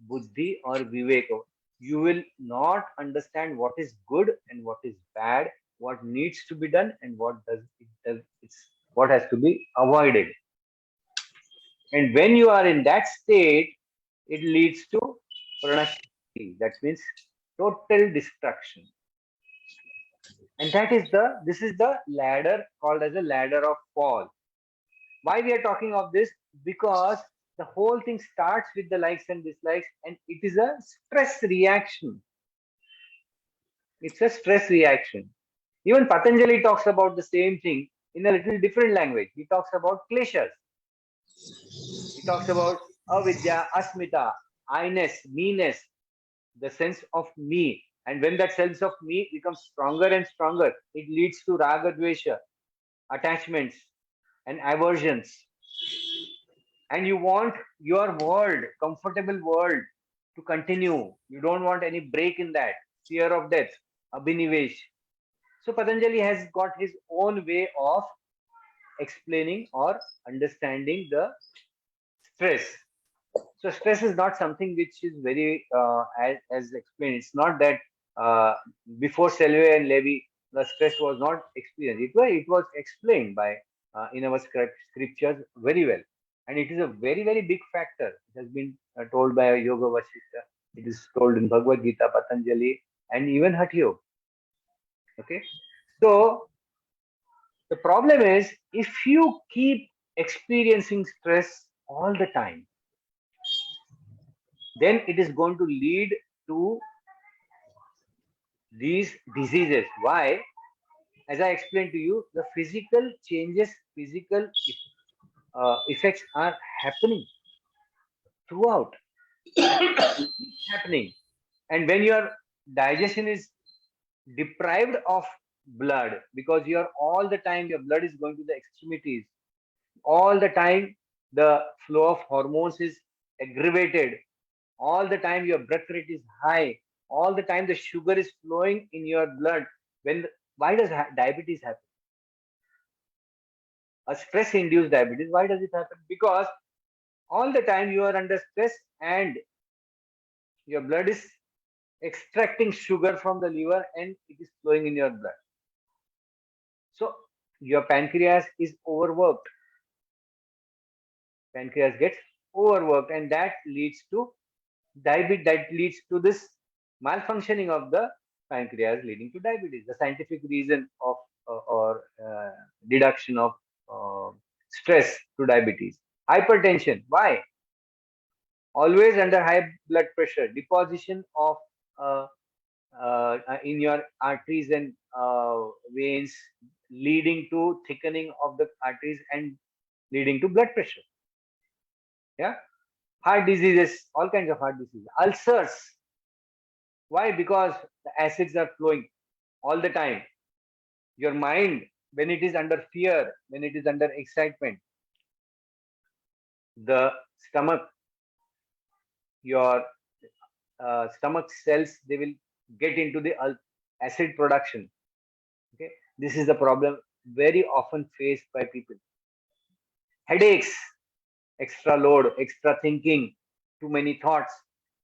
Speaker 3: buddhi or viveka. You will not understand what is good and what is bad, what needs to be done and what has to be avoided. And when you are in that state, it leads to pranashti. That means total destruction. And this is the ladder called as a ladder of fall. Why we are talking of this? Because the whole thing starts with the likes and dislikes, and it is a stress reaction. It's a stress reaction. Even Patanjali talks about the same thing in a little different language. He talks about kleshas. He talks about avidya, asmita, I-ness, me-ness, the sense of me. And when that sense of me becomes stronger and stronger, it leads to raga, dvesha, attachments and aversions. And you want your world, comfortable world, to continue. You don't want any break in that. Fear of death, abhinivesh. So Patanjali has got his own way of explaining or understanding the stress. So stress is not something which is very, as explained, it's not that before Selve and Levy, the stress was not experienced. It was explained by in our scriptures very well. And it is a very, very big factor. It has been told by Yoga Vasishtha. It is told in Bhagavad Gita, Patanjali, and even Hatha Yoga. Okay. So the problem is, if you keep experiencing stress all the time, then it is going to lead to these diseases. Why? As I explained to you, the physical changes, physical effects are happening throughout. It's happening. And when your digestion is deprived of blood, because you are all the time, your blood is going to the extremities, all the time the flow of hormones is aggravated, all the time your breath rate is high, all the time the sugar is flowing in your blood. Why does diabetes happen? A stress induced diabetes. Why does it happen? Because all the time you are under stress and your blood is extracting sugar from the liver and it is flowing in your blood. So your pancreas is overworked. Pancreas gets overworked and that leads to diabetes, that leads to this malfunctioning of the pancreas leading to diabetes. The scientific reason of or deduction of stress to diabetes. Hypertension. Why? Always under high blood pressure, deposition of in your arteries and veins, leading to thickening of the arteries and leading to blood pressure. Yeah, heart diseases, all kinds of heart diseases, ulcers. Why? Because the acids are flowing all the time. Your mind, when it is under fear, when it is under excitement, the stomach, your stomach cells, they will get into the acid production. Okay, this is the problem very often faced by people. Headaches, extra load, extra thinking, too many thoughts,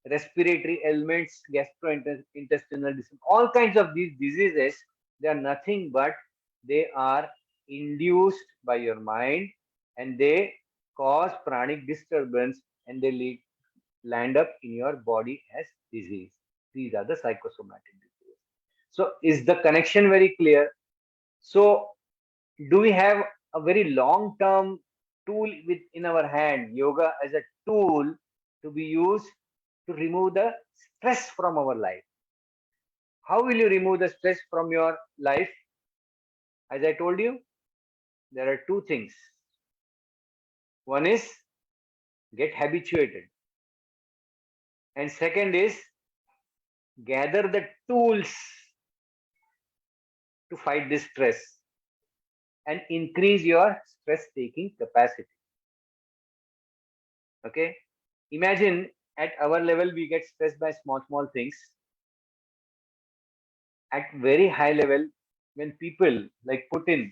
Speaker 3: respiratory ailments, gastrointestinal disease, all kinds of these diseases, they are nothing but they are induced by your mind and they cause pranic disturbance and they land up in your body as disease. These are the psychosomatic diseases. So is the connection very clear? So do we have a very long term tool in our hand, yoga as a tool to be used to remove the stress from our life? How will you remove the stress from your life? As I told you, there are two things. One is get habituated, and second is gather the tools to fight this stress and increase your stress taking capacity. Okay, imagine at our level we get stressed by small things. At very high level, when people like Putin,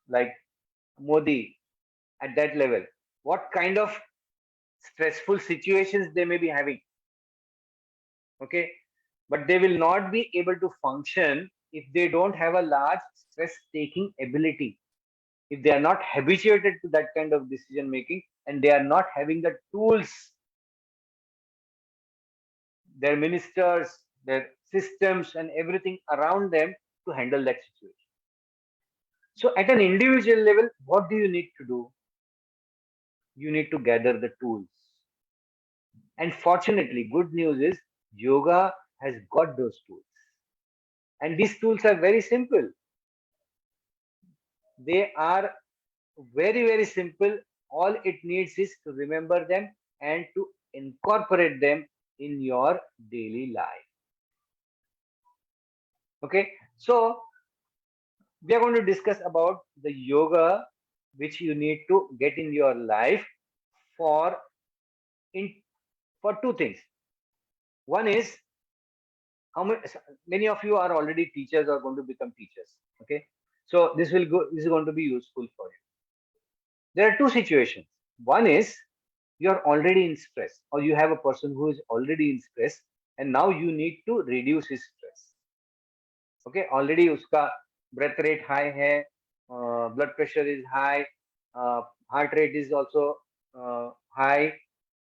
Speaker 3: like Modi, at that level, what kind of stressful situations they may be having? Okay, but they will not be able to function if they don't have a large stress taking ability, if they are not habituated to that kind of decision making and they are not having the tools, their ministers, their systems and everything around them to handle that situation. So at an individual level, what do you need to do? You need to gather the tools. And fortunately, good news is yoga has got those tools. And these tools are very simple. They are very simple. All it needs is to remember them and to incorporate them in your daily life. Okay, so we are going to discuss about the yoga which you need to get in your life for two things. One is many of you are already teachers or going to become teachers. Okay, so this is going to be useful for you. There are two situations. One is you're already in stress, or you have a person who is already in stress and now you need to reduce his stress. Okay, already uska breath rate high hai, blood pressure is high, heart rate is also high,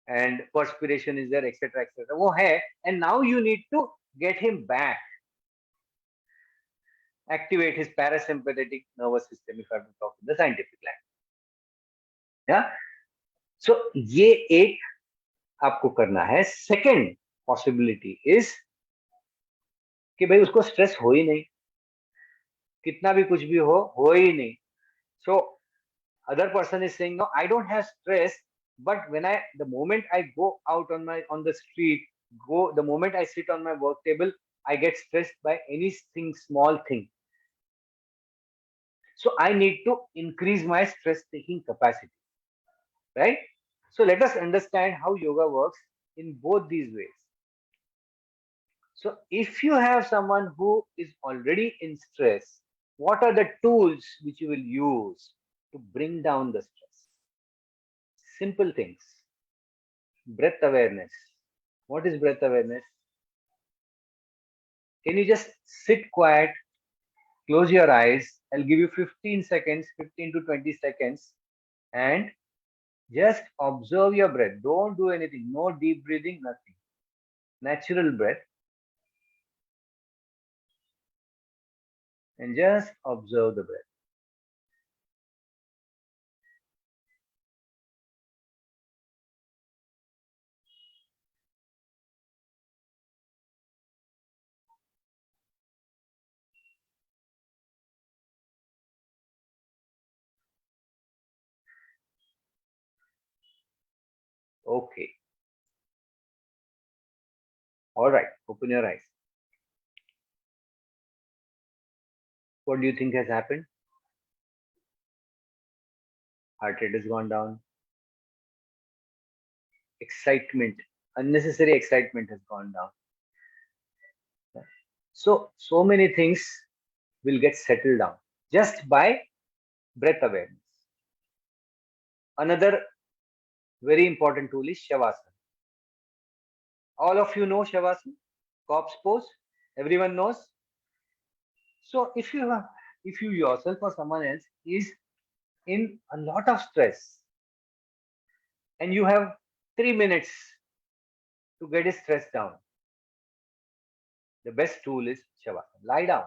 Speaker 3: and perspiration is there, etc. वो है, and now you need to get him back, activate his parasympathetic nervous system, if I have to talk in the scientific language. Yeah, so ये एक आपको करना है. Second possibility is कि भाई उसको स्ट्रेस हो ही नहीं, कितना भी कुछ भी हो ही नहीं. So other person is saying, no, I don't have stress, but the moment I go out on the street, the moment I sit on my work table, I get stressed by anything, small thing. So I need to increase my stress taking capacity, right? So let us understand how yoga works in both these ways. So if you have someone who is already in stress, what are the tools which you will use to bring down the stress? Simple things. breath awareness. What is breath awareness? Can you just sit quiet, close your eyes? I'll give you 15 seconds, 15 to 20 seconds, and just observe your breath. Don't do anything. No deep breathing, nothing. Natural breath. And just observe the breath. Okay. All right. Open your eyes. What do you think has happened? Heart rate has gone down. Excitement, unnecessary excitement has gone down. So many things will get settled down just by breath awareness. Another very important tool is Shavasana. All of you know Shavasana, corpse pose. Everyone knows. So if you yourself or someone else is in a lot of stress and you have 3 minutes to get his stress down, the best tool is Shavasana. Lie down.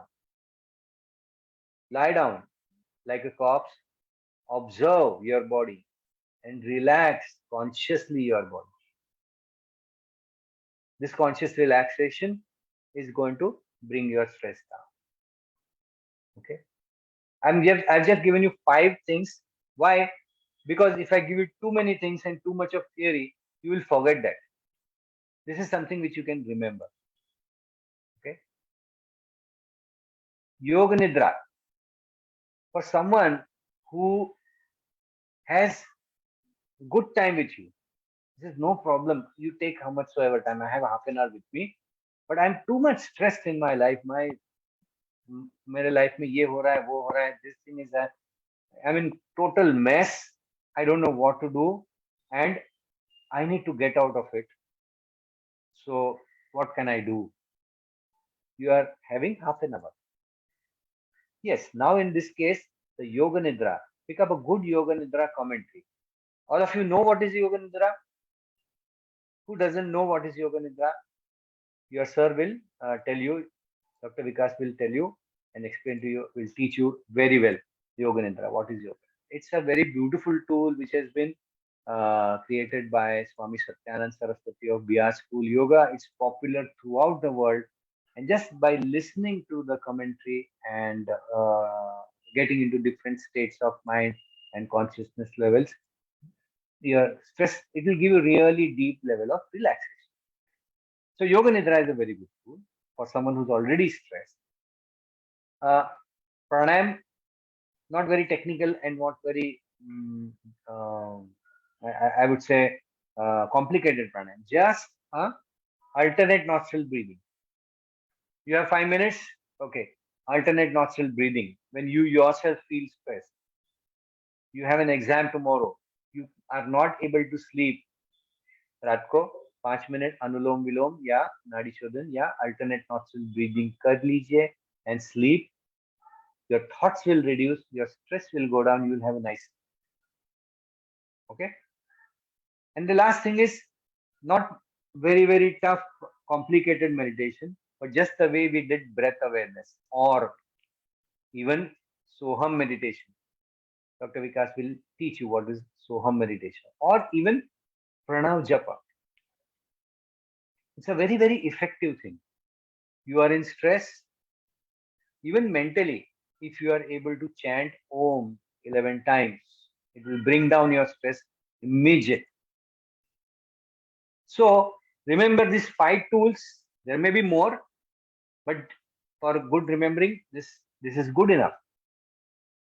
Speaker 3: Lie down like a corpse. Observe your body and relax consciously your body. This conscious relaxation is going to bring your stress down. Okay. I've just given you 5 things. Why? Because if I give you too many things and too much of theory, you will forget that. This is something which you can remember. Okay. Yoga Nidra. For someone who has good time with you, this is no problem. You take how much so ever time. I have half an hour with me, but I'm too much stressed in my life. मेरे life में ये हो रहा है, वो हो रहा है. This thing is that I'm in total mess. I don't know what to do, and I need to get out of it. So what can I do? You are having half an hour. Yes. Now in this case, the Yoga Nidra. Pick up a good Yoga Nidra commentary. All of you know what is Yoga Nidra? Who doesn't know what is Yoga Nidra? Your sir will tell you, Dr. Vikas will tell you and explain to you, will teach you very well Yoga Nidra. What is yoga? It's a very beautiful tool which has been created by Swami Satyanand Saraswati of Bihar School Yoga. It's popular throughout the world. And just by listening to the commentary and getting into different states of mind and consciousness levels, your stress, it will give you really deep level of relaxation. So Yoga Nidra is a very good tool for someone who's already stressed. Pranayam, not very technical and not very, I would say, complicated pranayam. Just alternate nostril breathing. You have 5 minutes. Okay. Alternate nostril breathing. When you yourself feel stressed, you have an exam tomorrow, you are not able to sleep, रात को 5 minute अनुलोम विलोम या नाड़ी शोधन या alternate nostril breathing कर लीजिए and sleep. Your thoughts will reduce, your stress will go down, you will have a nice sleep. Okay. And the last thing is not very, very tough, complicated meditation, but just the way we did breath awareness or even Soham meditation. Dr. Vikas will teach you what is Soham meditation or even Pranav Japa. It's a very, very effective thing. You are in stress, even mentally, if you are able to chant Om 11 times, it will bring down your stress immediately. So remember these 5 tools. There may be more, but for good remembering, this is good enough.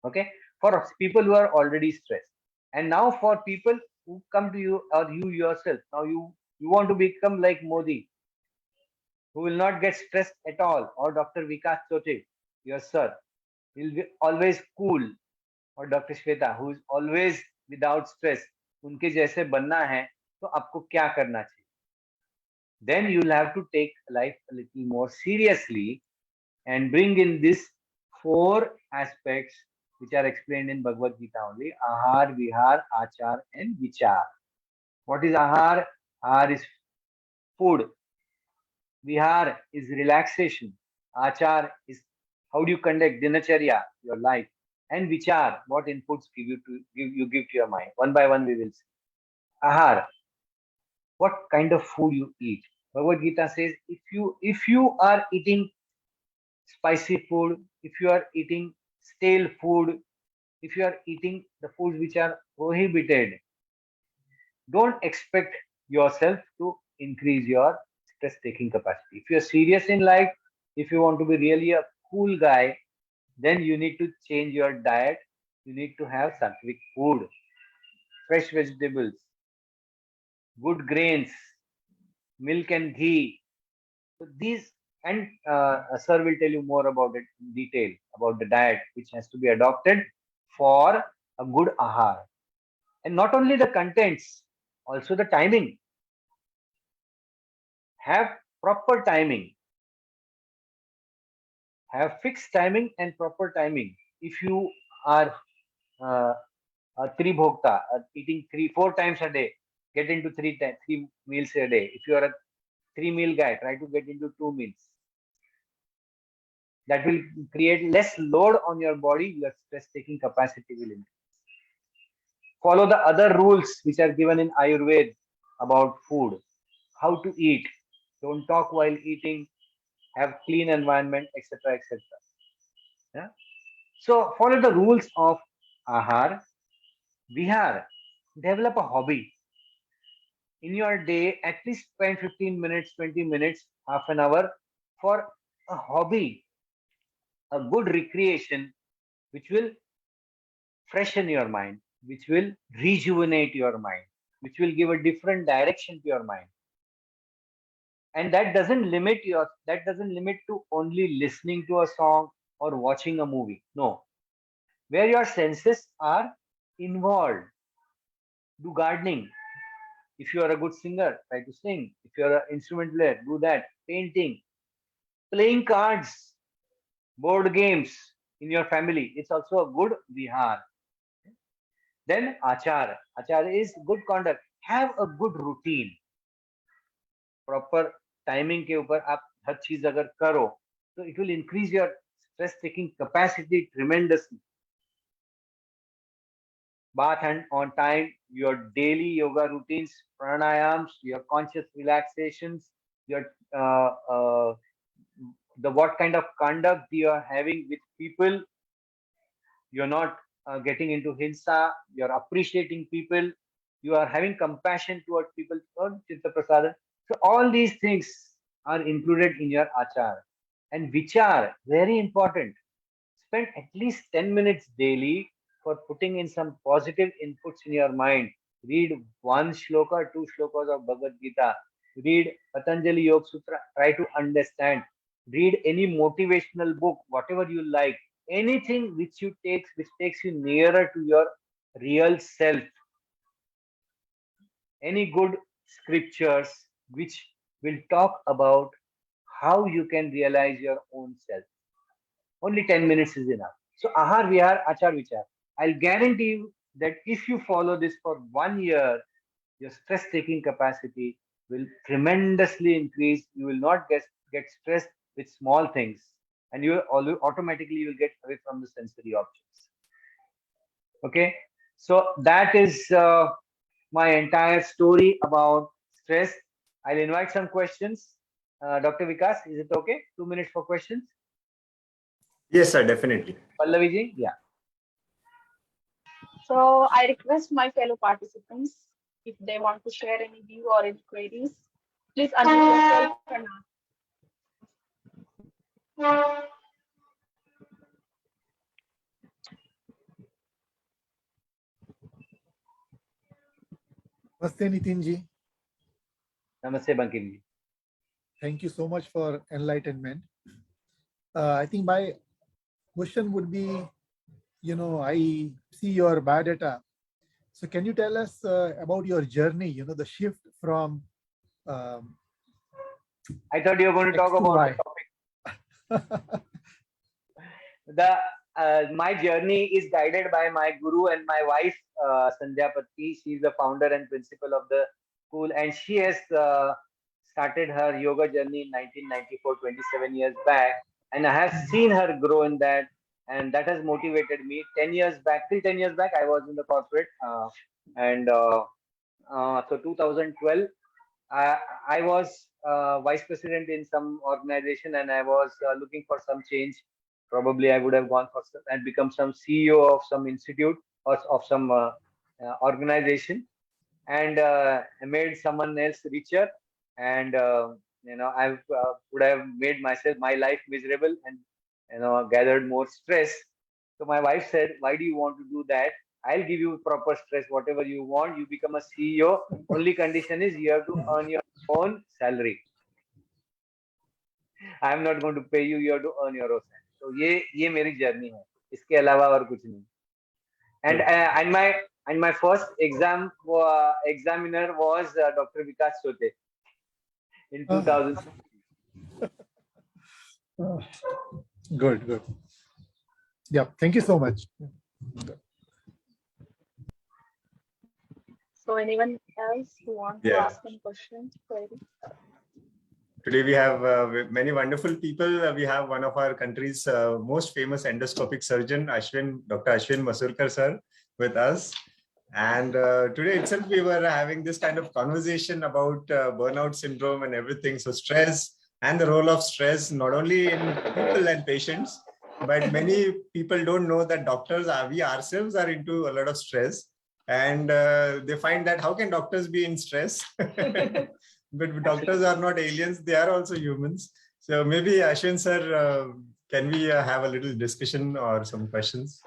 Speaker 3: Okay, for people who are already stressed. And now for people who come to you or you yourself, now you want to become like Modi, who will not get stressed at all, or Dr. Vikas Chote, your sir, will be always cool, or Dr. Shweta, who is always without stress. उनके जैसे बनना है तो आपको क्या करना चाहिए? Then you'll have to take life a little more seriously and bring in these 4 aspects which are explained in Bhagavad Gita only: ahar, vihar, achar, and vichar. What is ahar? Ahar is food. Vihar is relaxation. Achar is how do you conduct dinacharya, your life. And vichar, what inputs you give to your mind. One by one we will see. Ahar, what kind of food you eat. Bhagavad Gita says if you are eating spicy food, if you are eating stale food, if you are eating the foods which are prohibited, don't expect yourself to increase your stress taking capacity. If you're serious in life, if you want to be really a cool guy, then you need to change your diet. You need to have sattvic food, fresh vegetables, good grains, milk and ghee. So these, and sir will tell you more about it in detail about the diet which has to be adopted for a good ahar. And not only the contents, also the timing. Have proper timing. Have fixed timing and proper timing. If you are a three bhokta, eating 4 times a day, get into 3 meals a day. If you are a 3 meal guy, try to get into 2 meals. That will create less load on your body. Your stress taking capacity will increase. Follow the other rules which are given in Ayurveda about food, how to eat. Don't talk while eating. Have clean environment, etc., etc. Yeah. So follow the rules of ahar, vihar. Develop a hobby. In your day, at least spend 15 minutes, 20 minutes, half an hour for a hobby, a good recreation, which will freshen your mind, which will rejuvenate your mind, which will give a different direction to your mind. And that doesn't limit to only listening to a song or watching a movie. No. Where your senses are involved. Do gardening. If you are a good singer, try to sing. If you are an instrument player, do that. Painting, playing cards, board games in your family. It's also a good vihar. Then achar. Achar is good conduct. Have a good routine. Proper timing के ऊपर आप हर चीज अगर करो, तो it will increase your stress taking capacity tremendously. Bath and on time, your daily yoga routines, pranayams, your conscious relaxations, your the what kind of conduct you are having with people. You're not getting into hinsa. You're appreciating people. You are having compassion towards people. Chitta Prasada. So all these things are included in your achar. And vichar, very important. Spend at least 10 minutes daily for putting in some positive inputs in your mind. Read 1 shloka, 2 shlokas of Bhagavad Gita. Read Patanjali Yoga Sutra. Try to understand. Read any motivational book, whatever you like. Anything which takes you nearer to your real self. Any good scriptures which will talk about how you can realize your own self. Only 10 minutes is enough. So ahar, vihar, achar, vichar. I'll guarantee you that if you follow this for 1 year, your stress taking capacity will tremendously increase. You will not get stressed with small things, and you will automatically get away from the sensory objects. Okay, so that is my entire story about stress. I'll invite some questions. Dr. Vikas, is it okay? 2 minutes for questions.
Speaker 1: Yes, sir, definitely.
Speaker 3: Pallavi ji, yeah.
Speaker 2: So I request my fellow participants, if they want to share any view or any queries, please unmute yourself and ask.
Speaker 8: Namaste, Nitin ji.
Speaker 3: Namaste, Bankim ji.
Speaker 8: Thank you so much for enlightenment. I think my question would be, I see your biodata. So can you tell us about your journey, you know, the shift from
Speaker 11: I thought you were going to talk about the topic. My journey is guided by my guru and my wife, Swasti Patki. She's the founder and principal of the school, and she has started her yoga journey in 1994, 27 years back. And I have seen her grow in that, and that has motivated me. 10 years back, till 10 years back, I was in the corporate, so 2012, I was vice president in some organization, and I was looking for some change. Probably I would have gone for some, and become some CEO of some institute or of some organization, and made someone else richer. And I would have made my life miserable, and gathered more stress. So my wife said, "Why do you want to do that? I'll give you proper stress, whatever you want. You become a CEO. Only condition is you have to earn your own salary. I'm not going to pay you. You have to earn your own salary." तो ये मेरी journey है, इसके अलावा और कुछ नहीं. And my first examiner was Dr. Vikas Chote in 2000.
Speaker 8: Good. Yeah, thank you so much.
Speaker 2: So anyone else who wants to ask any questions?
Speaker 1: Today we have many wonderful people. We have one of our country's most famous endoscopic surgeon, Dr. Ashwin Masurkar sir, with us. And today itself we were having this kind of conversation about burnout syndrome and everything. So stress and the role of stress, not only in people and patients, but many people don't know that we ourselves are into a lot of stress. And they find that how can doctors be in stress? But doctors are not aliens, they are also humans. So maybe Ashwin sir, can we have a little discussion or some questions?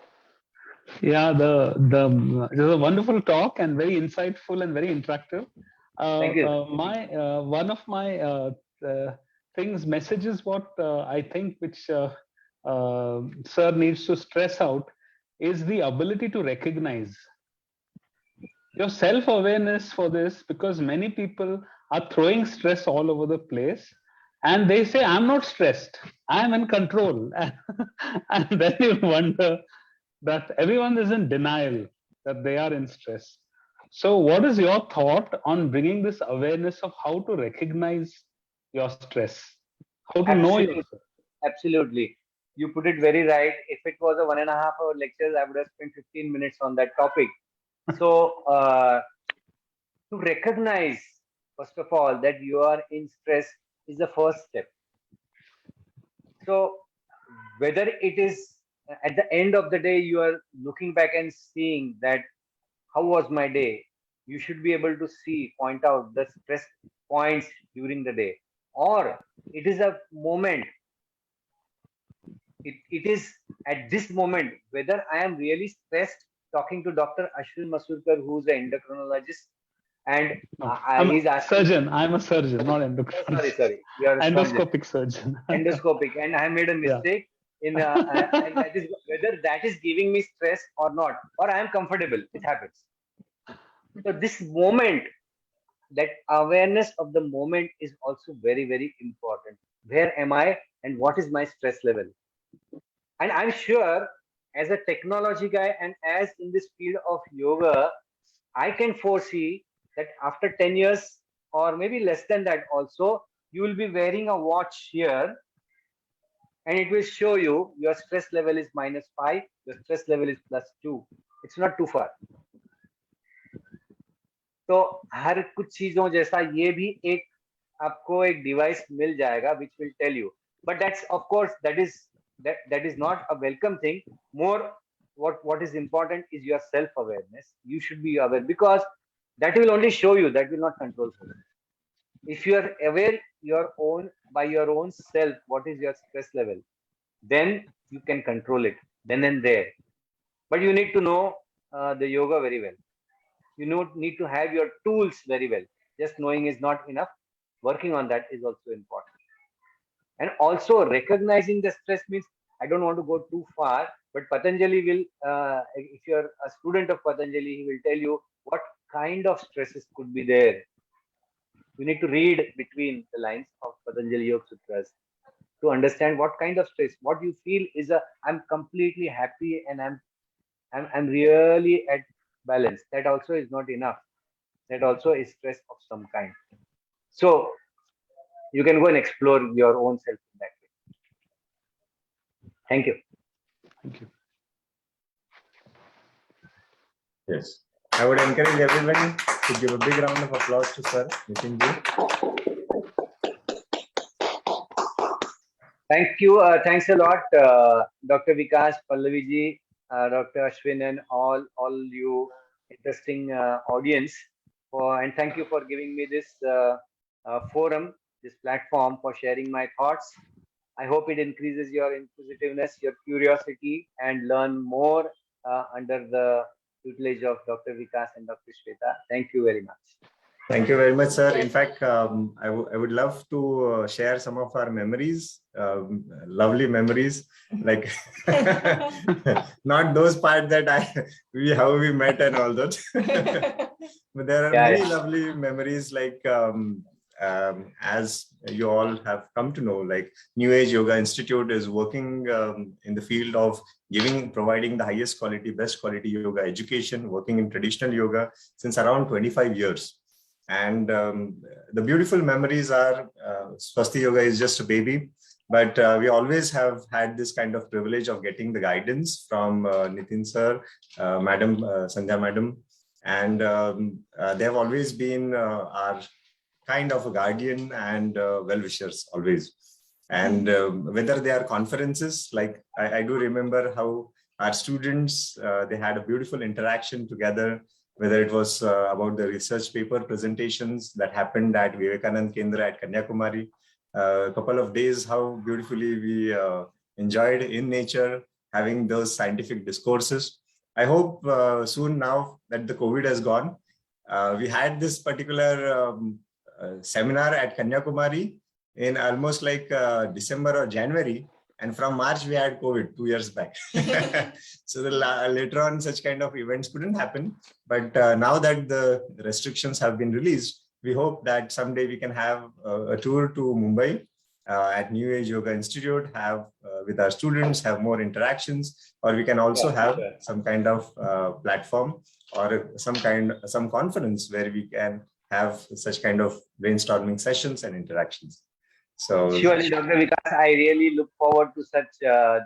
Speaker 12: Yeah, it was a wonderful talk and very insightful and very interactive.
Speaker 11: Thank you.
Speaker 12: One of my messages what I think which sir needs to stress out is the ability to recognize your self-awareness for this, because many people are throwing stress all over the place and they say, I'm not stressed, I'm in control. And then you wonder that everyone is in denial that they are in stress. So what is your thought on bringing this awareness of how to recognize your stress? How to know yourself?
Speaker 11: Absolutely. You put it very right. If it was a 1.5 hour lecture, I would have spent 15 minutes on that topic. So to recognize, first of all, that you are in stress is the first step. So whether it is at the end of the day, you are looking back and seeing that how was my day, you should be able to point out the stress points during the day. Or it is a moment, it is at this moment, whether I am really stressed, talking to Dr. Ashwin Masurkar, who's an endocrinologist, and he's asking.
Speaker 12: Surgeon. I'm a surgeon, not endocrinologist.
Speaker 11: Sorry. You are a
Speaker 12: endoscopic surgeon.
Speaker 11: Endoscopic, and I made a mistake in and that is whether that is giving me stress or not, or I am comfortable. It happens. So this moment, that awareness of the moment is also very, very important. Where am I, and what is my stress level? And I'm sure, as a technology guy and as in this field of yoga, I can foresee that after 10 years or maybe less than that also, you will be wearing a watch here and it will show you your stress level is -5, your stress level is +2. It's not too far. तो हर कुछ चीजों जैसा ये भी एक आपको एक device मिल जाएगा which will tell you. But that's, of course, that is not a welcome thing. More, what is important is your self-awareness. You should be aware, because that will only show you, that will not control for you. If you are aware by your own self what is your stress level, then you can control it then and there. But you need to know the yoga very well. You need to have your tools very well. Just knowing is not enough. Working on that is also important. And also recognizing the stress means, I don't want to go too far, But Patanjali will, if you're a student of Patanjali, he will tell you what kind of stresses could be there. You need to read between the lines of Patanjali Yoga Sutras to understand what kind of stress. What you feel is I'm completely happy and I'm really at balance. That also is not enough. That also is stress of some kind. So you can go and explore your own self in that way. Thank you.
Speaker 12: Thank you.
Speaker 1: Yes. I would encourage everyone to give a big round of applause to Sir Nitin ji.
Speaker 11: Thank you. Thanks a lot, Dr. Vikas, Pallavi ji, Dr. Ashwin, and all you interesting audience. And thank you for giving me this forum, this platform for sharing my thoughts. I hope it increases your inquisitiveness, your curiosity, and learn more under the tutelage of Dr. Vikas and Dr. Shweta. Thank you very much.
Speaker 1: Thank you very much, sir. In fact, I would love to share some of our memories, lovely memories, like not those parts that how we met and all that. But there are many lovely memories, like as you all have come to know, like New Age Yoga Institute is working in the field of providing the highest quality, best quality yoga education, working in traditional yoga since around 25 years. And the beautiful memories are Swasti Yoga is just a baby, but we always have had this kind of privilege of getting the guidance from Nitin sir, Madam Sandhya Madam, and they have always been our kind of a guardian and well-wishers always. And whether they are conferences, like I do remember how our students, they had a beautiful interaction together, whether it was about the research paper presentations that happened at Vivekanand Kendra at Kanyakumari. A couple of days, how beautifully we enjoyed in nature, having those scientific discourses. I hope soon, now that the COVID has gone, we had this particular seminar at Kanyakumari in almost like December or January. And from March, we had COVID 2 years back. So later on, such kind of events couldn't happen. But now that the restrictions have been released, we hope that someday we can have a tour to Mumbai at New Age Yoga Institute, have with our students, have more interactions, or we can also have some kind of platform or some conference where we can have such kind of brainstorming sessions and interactions. So
Speaker 11: surely, Dr. Vikas, I really look forward to such.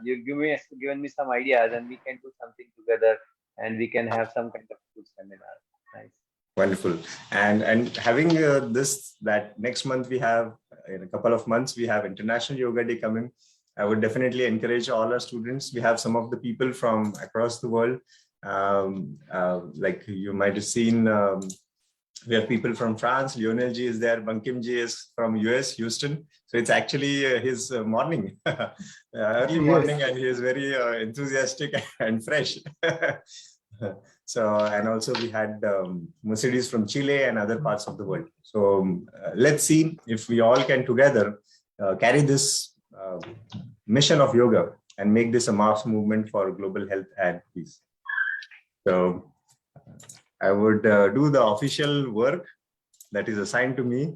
Speaker 11: You given me some ideas, and we can do something together, and we can have some kind of good seminar. Nice.
Speaker 1: Wonderful. And having that next month we have, in a couple of months, we have International Yoga Day coming. I would definitely encourage all our students. We have some of the people from across the world. Like you might have seen, we have people from France. Lionel G is there. Bankim G is from US, Houston. So it's actually his morning, early morning, and he is very enthusiastic and fresh. So, and also we had Mercedes from Chile and other parts of the world. So let's see if we all can together carry this mission of yoga and make this a mass movement for global health and peace. So I would do the official work that is assigned to me.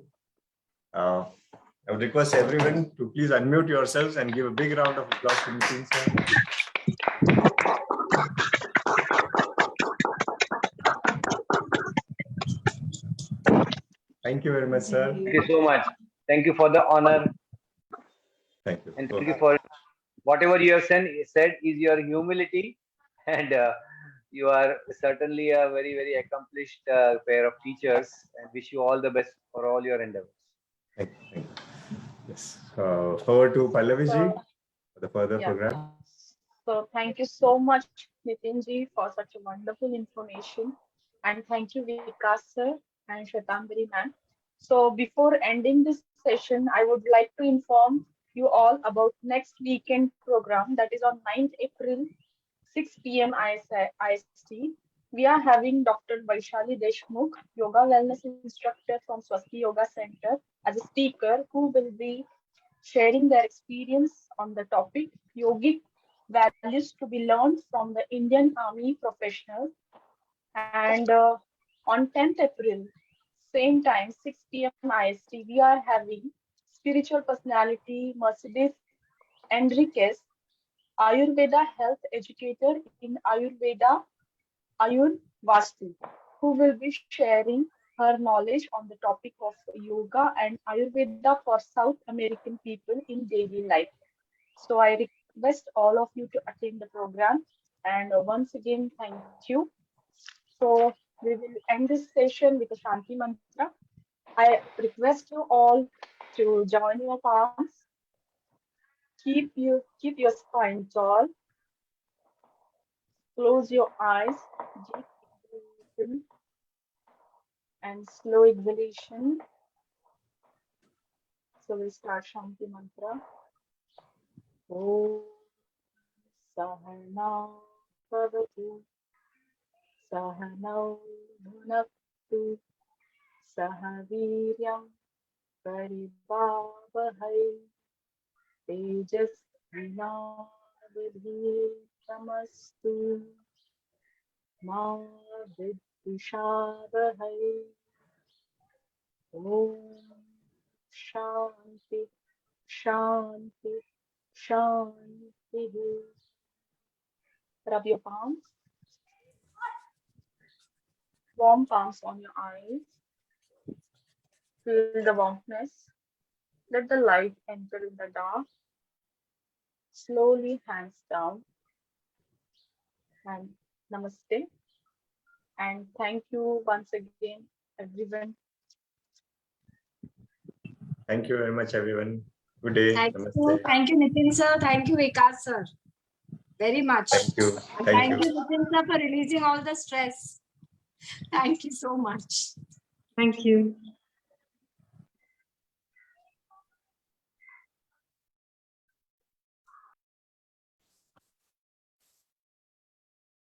Speaker 1: I would request everyone to please unmute yourselves and give a big round of applause to Nitin sir. Thank you very much, sir.
Speaker 11: Thank you so much. Thank you for the honor.
Speaker 1: Thank you.
Speaker 11: And thank you for whatever you have said is your humility, and you are certainly a very, very accomplished pair of teachers, and wish you all the best for all your endeavors.
Speaker 1: Thank you. Yes. Forward to Pallavi ji for the further program.
Speaker 2: So thank you so much, Nitin ji, for such a wonderful information. And thank you, Vikas sir and Shwetambari ma'am. So before ending this session, I would like to inform you all about next weekend program, that is on 9th April, 6 p.m. IST. We are having Dr. Vaishali Deshmukh, Yoga Wellness Instructor from Swasti Yoga Center, as a speaker who will be sharing their experience on the topic yogic values to be learned from the Indian Army professionals. And on 10th April, same time, 6 p.m. IST, we are having spiritual personality Mercedes Enriquez, Ayurveda health educator in Ayurveda, Ayur Vastu, who will be sharing her knowledge on the topic of yoga and Ayurveda for South American people in daily life. So I request all of you to attend the program. And once again, thank you. So we will end this session with a Shanti Mantra. I request you all to join your palms. Keep your spine tall. Close your eyes. Deep inhalation and slow exhalation. So we'll start Shanti Mantra. Om Sahana Bhavatu Sahanau Bhunaktu Sahaviryam Parivavahai Tejasvinavadhitamastu Ma Vidvishavahai. Om Shanti Shanti Shanti. Rub your palms. Warm palms on your eyes. Feel the warmness. Let the light enter in the dark. Slowly hands down. And namaste. And thank you once again, everyone.
Speaker 1: Thank you very much, everyone. Good day.
Speaker 13: Thank
Speaker 1: Namaste.
Speaker 13: you. Thank you, Nitin sir. Thank you, Vikas sir. Very much.
Speaker 1: Thank you.
Speaker 13: And
Speaker 1: Thank
Speaker 13: thank
Speaker 1: you.
Speaker 13: you, Nitin sir, for releasing all the stress. Thank you so much.
Speaker 10: Thank you.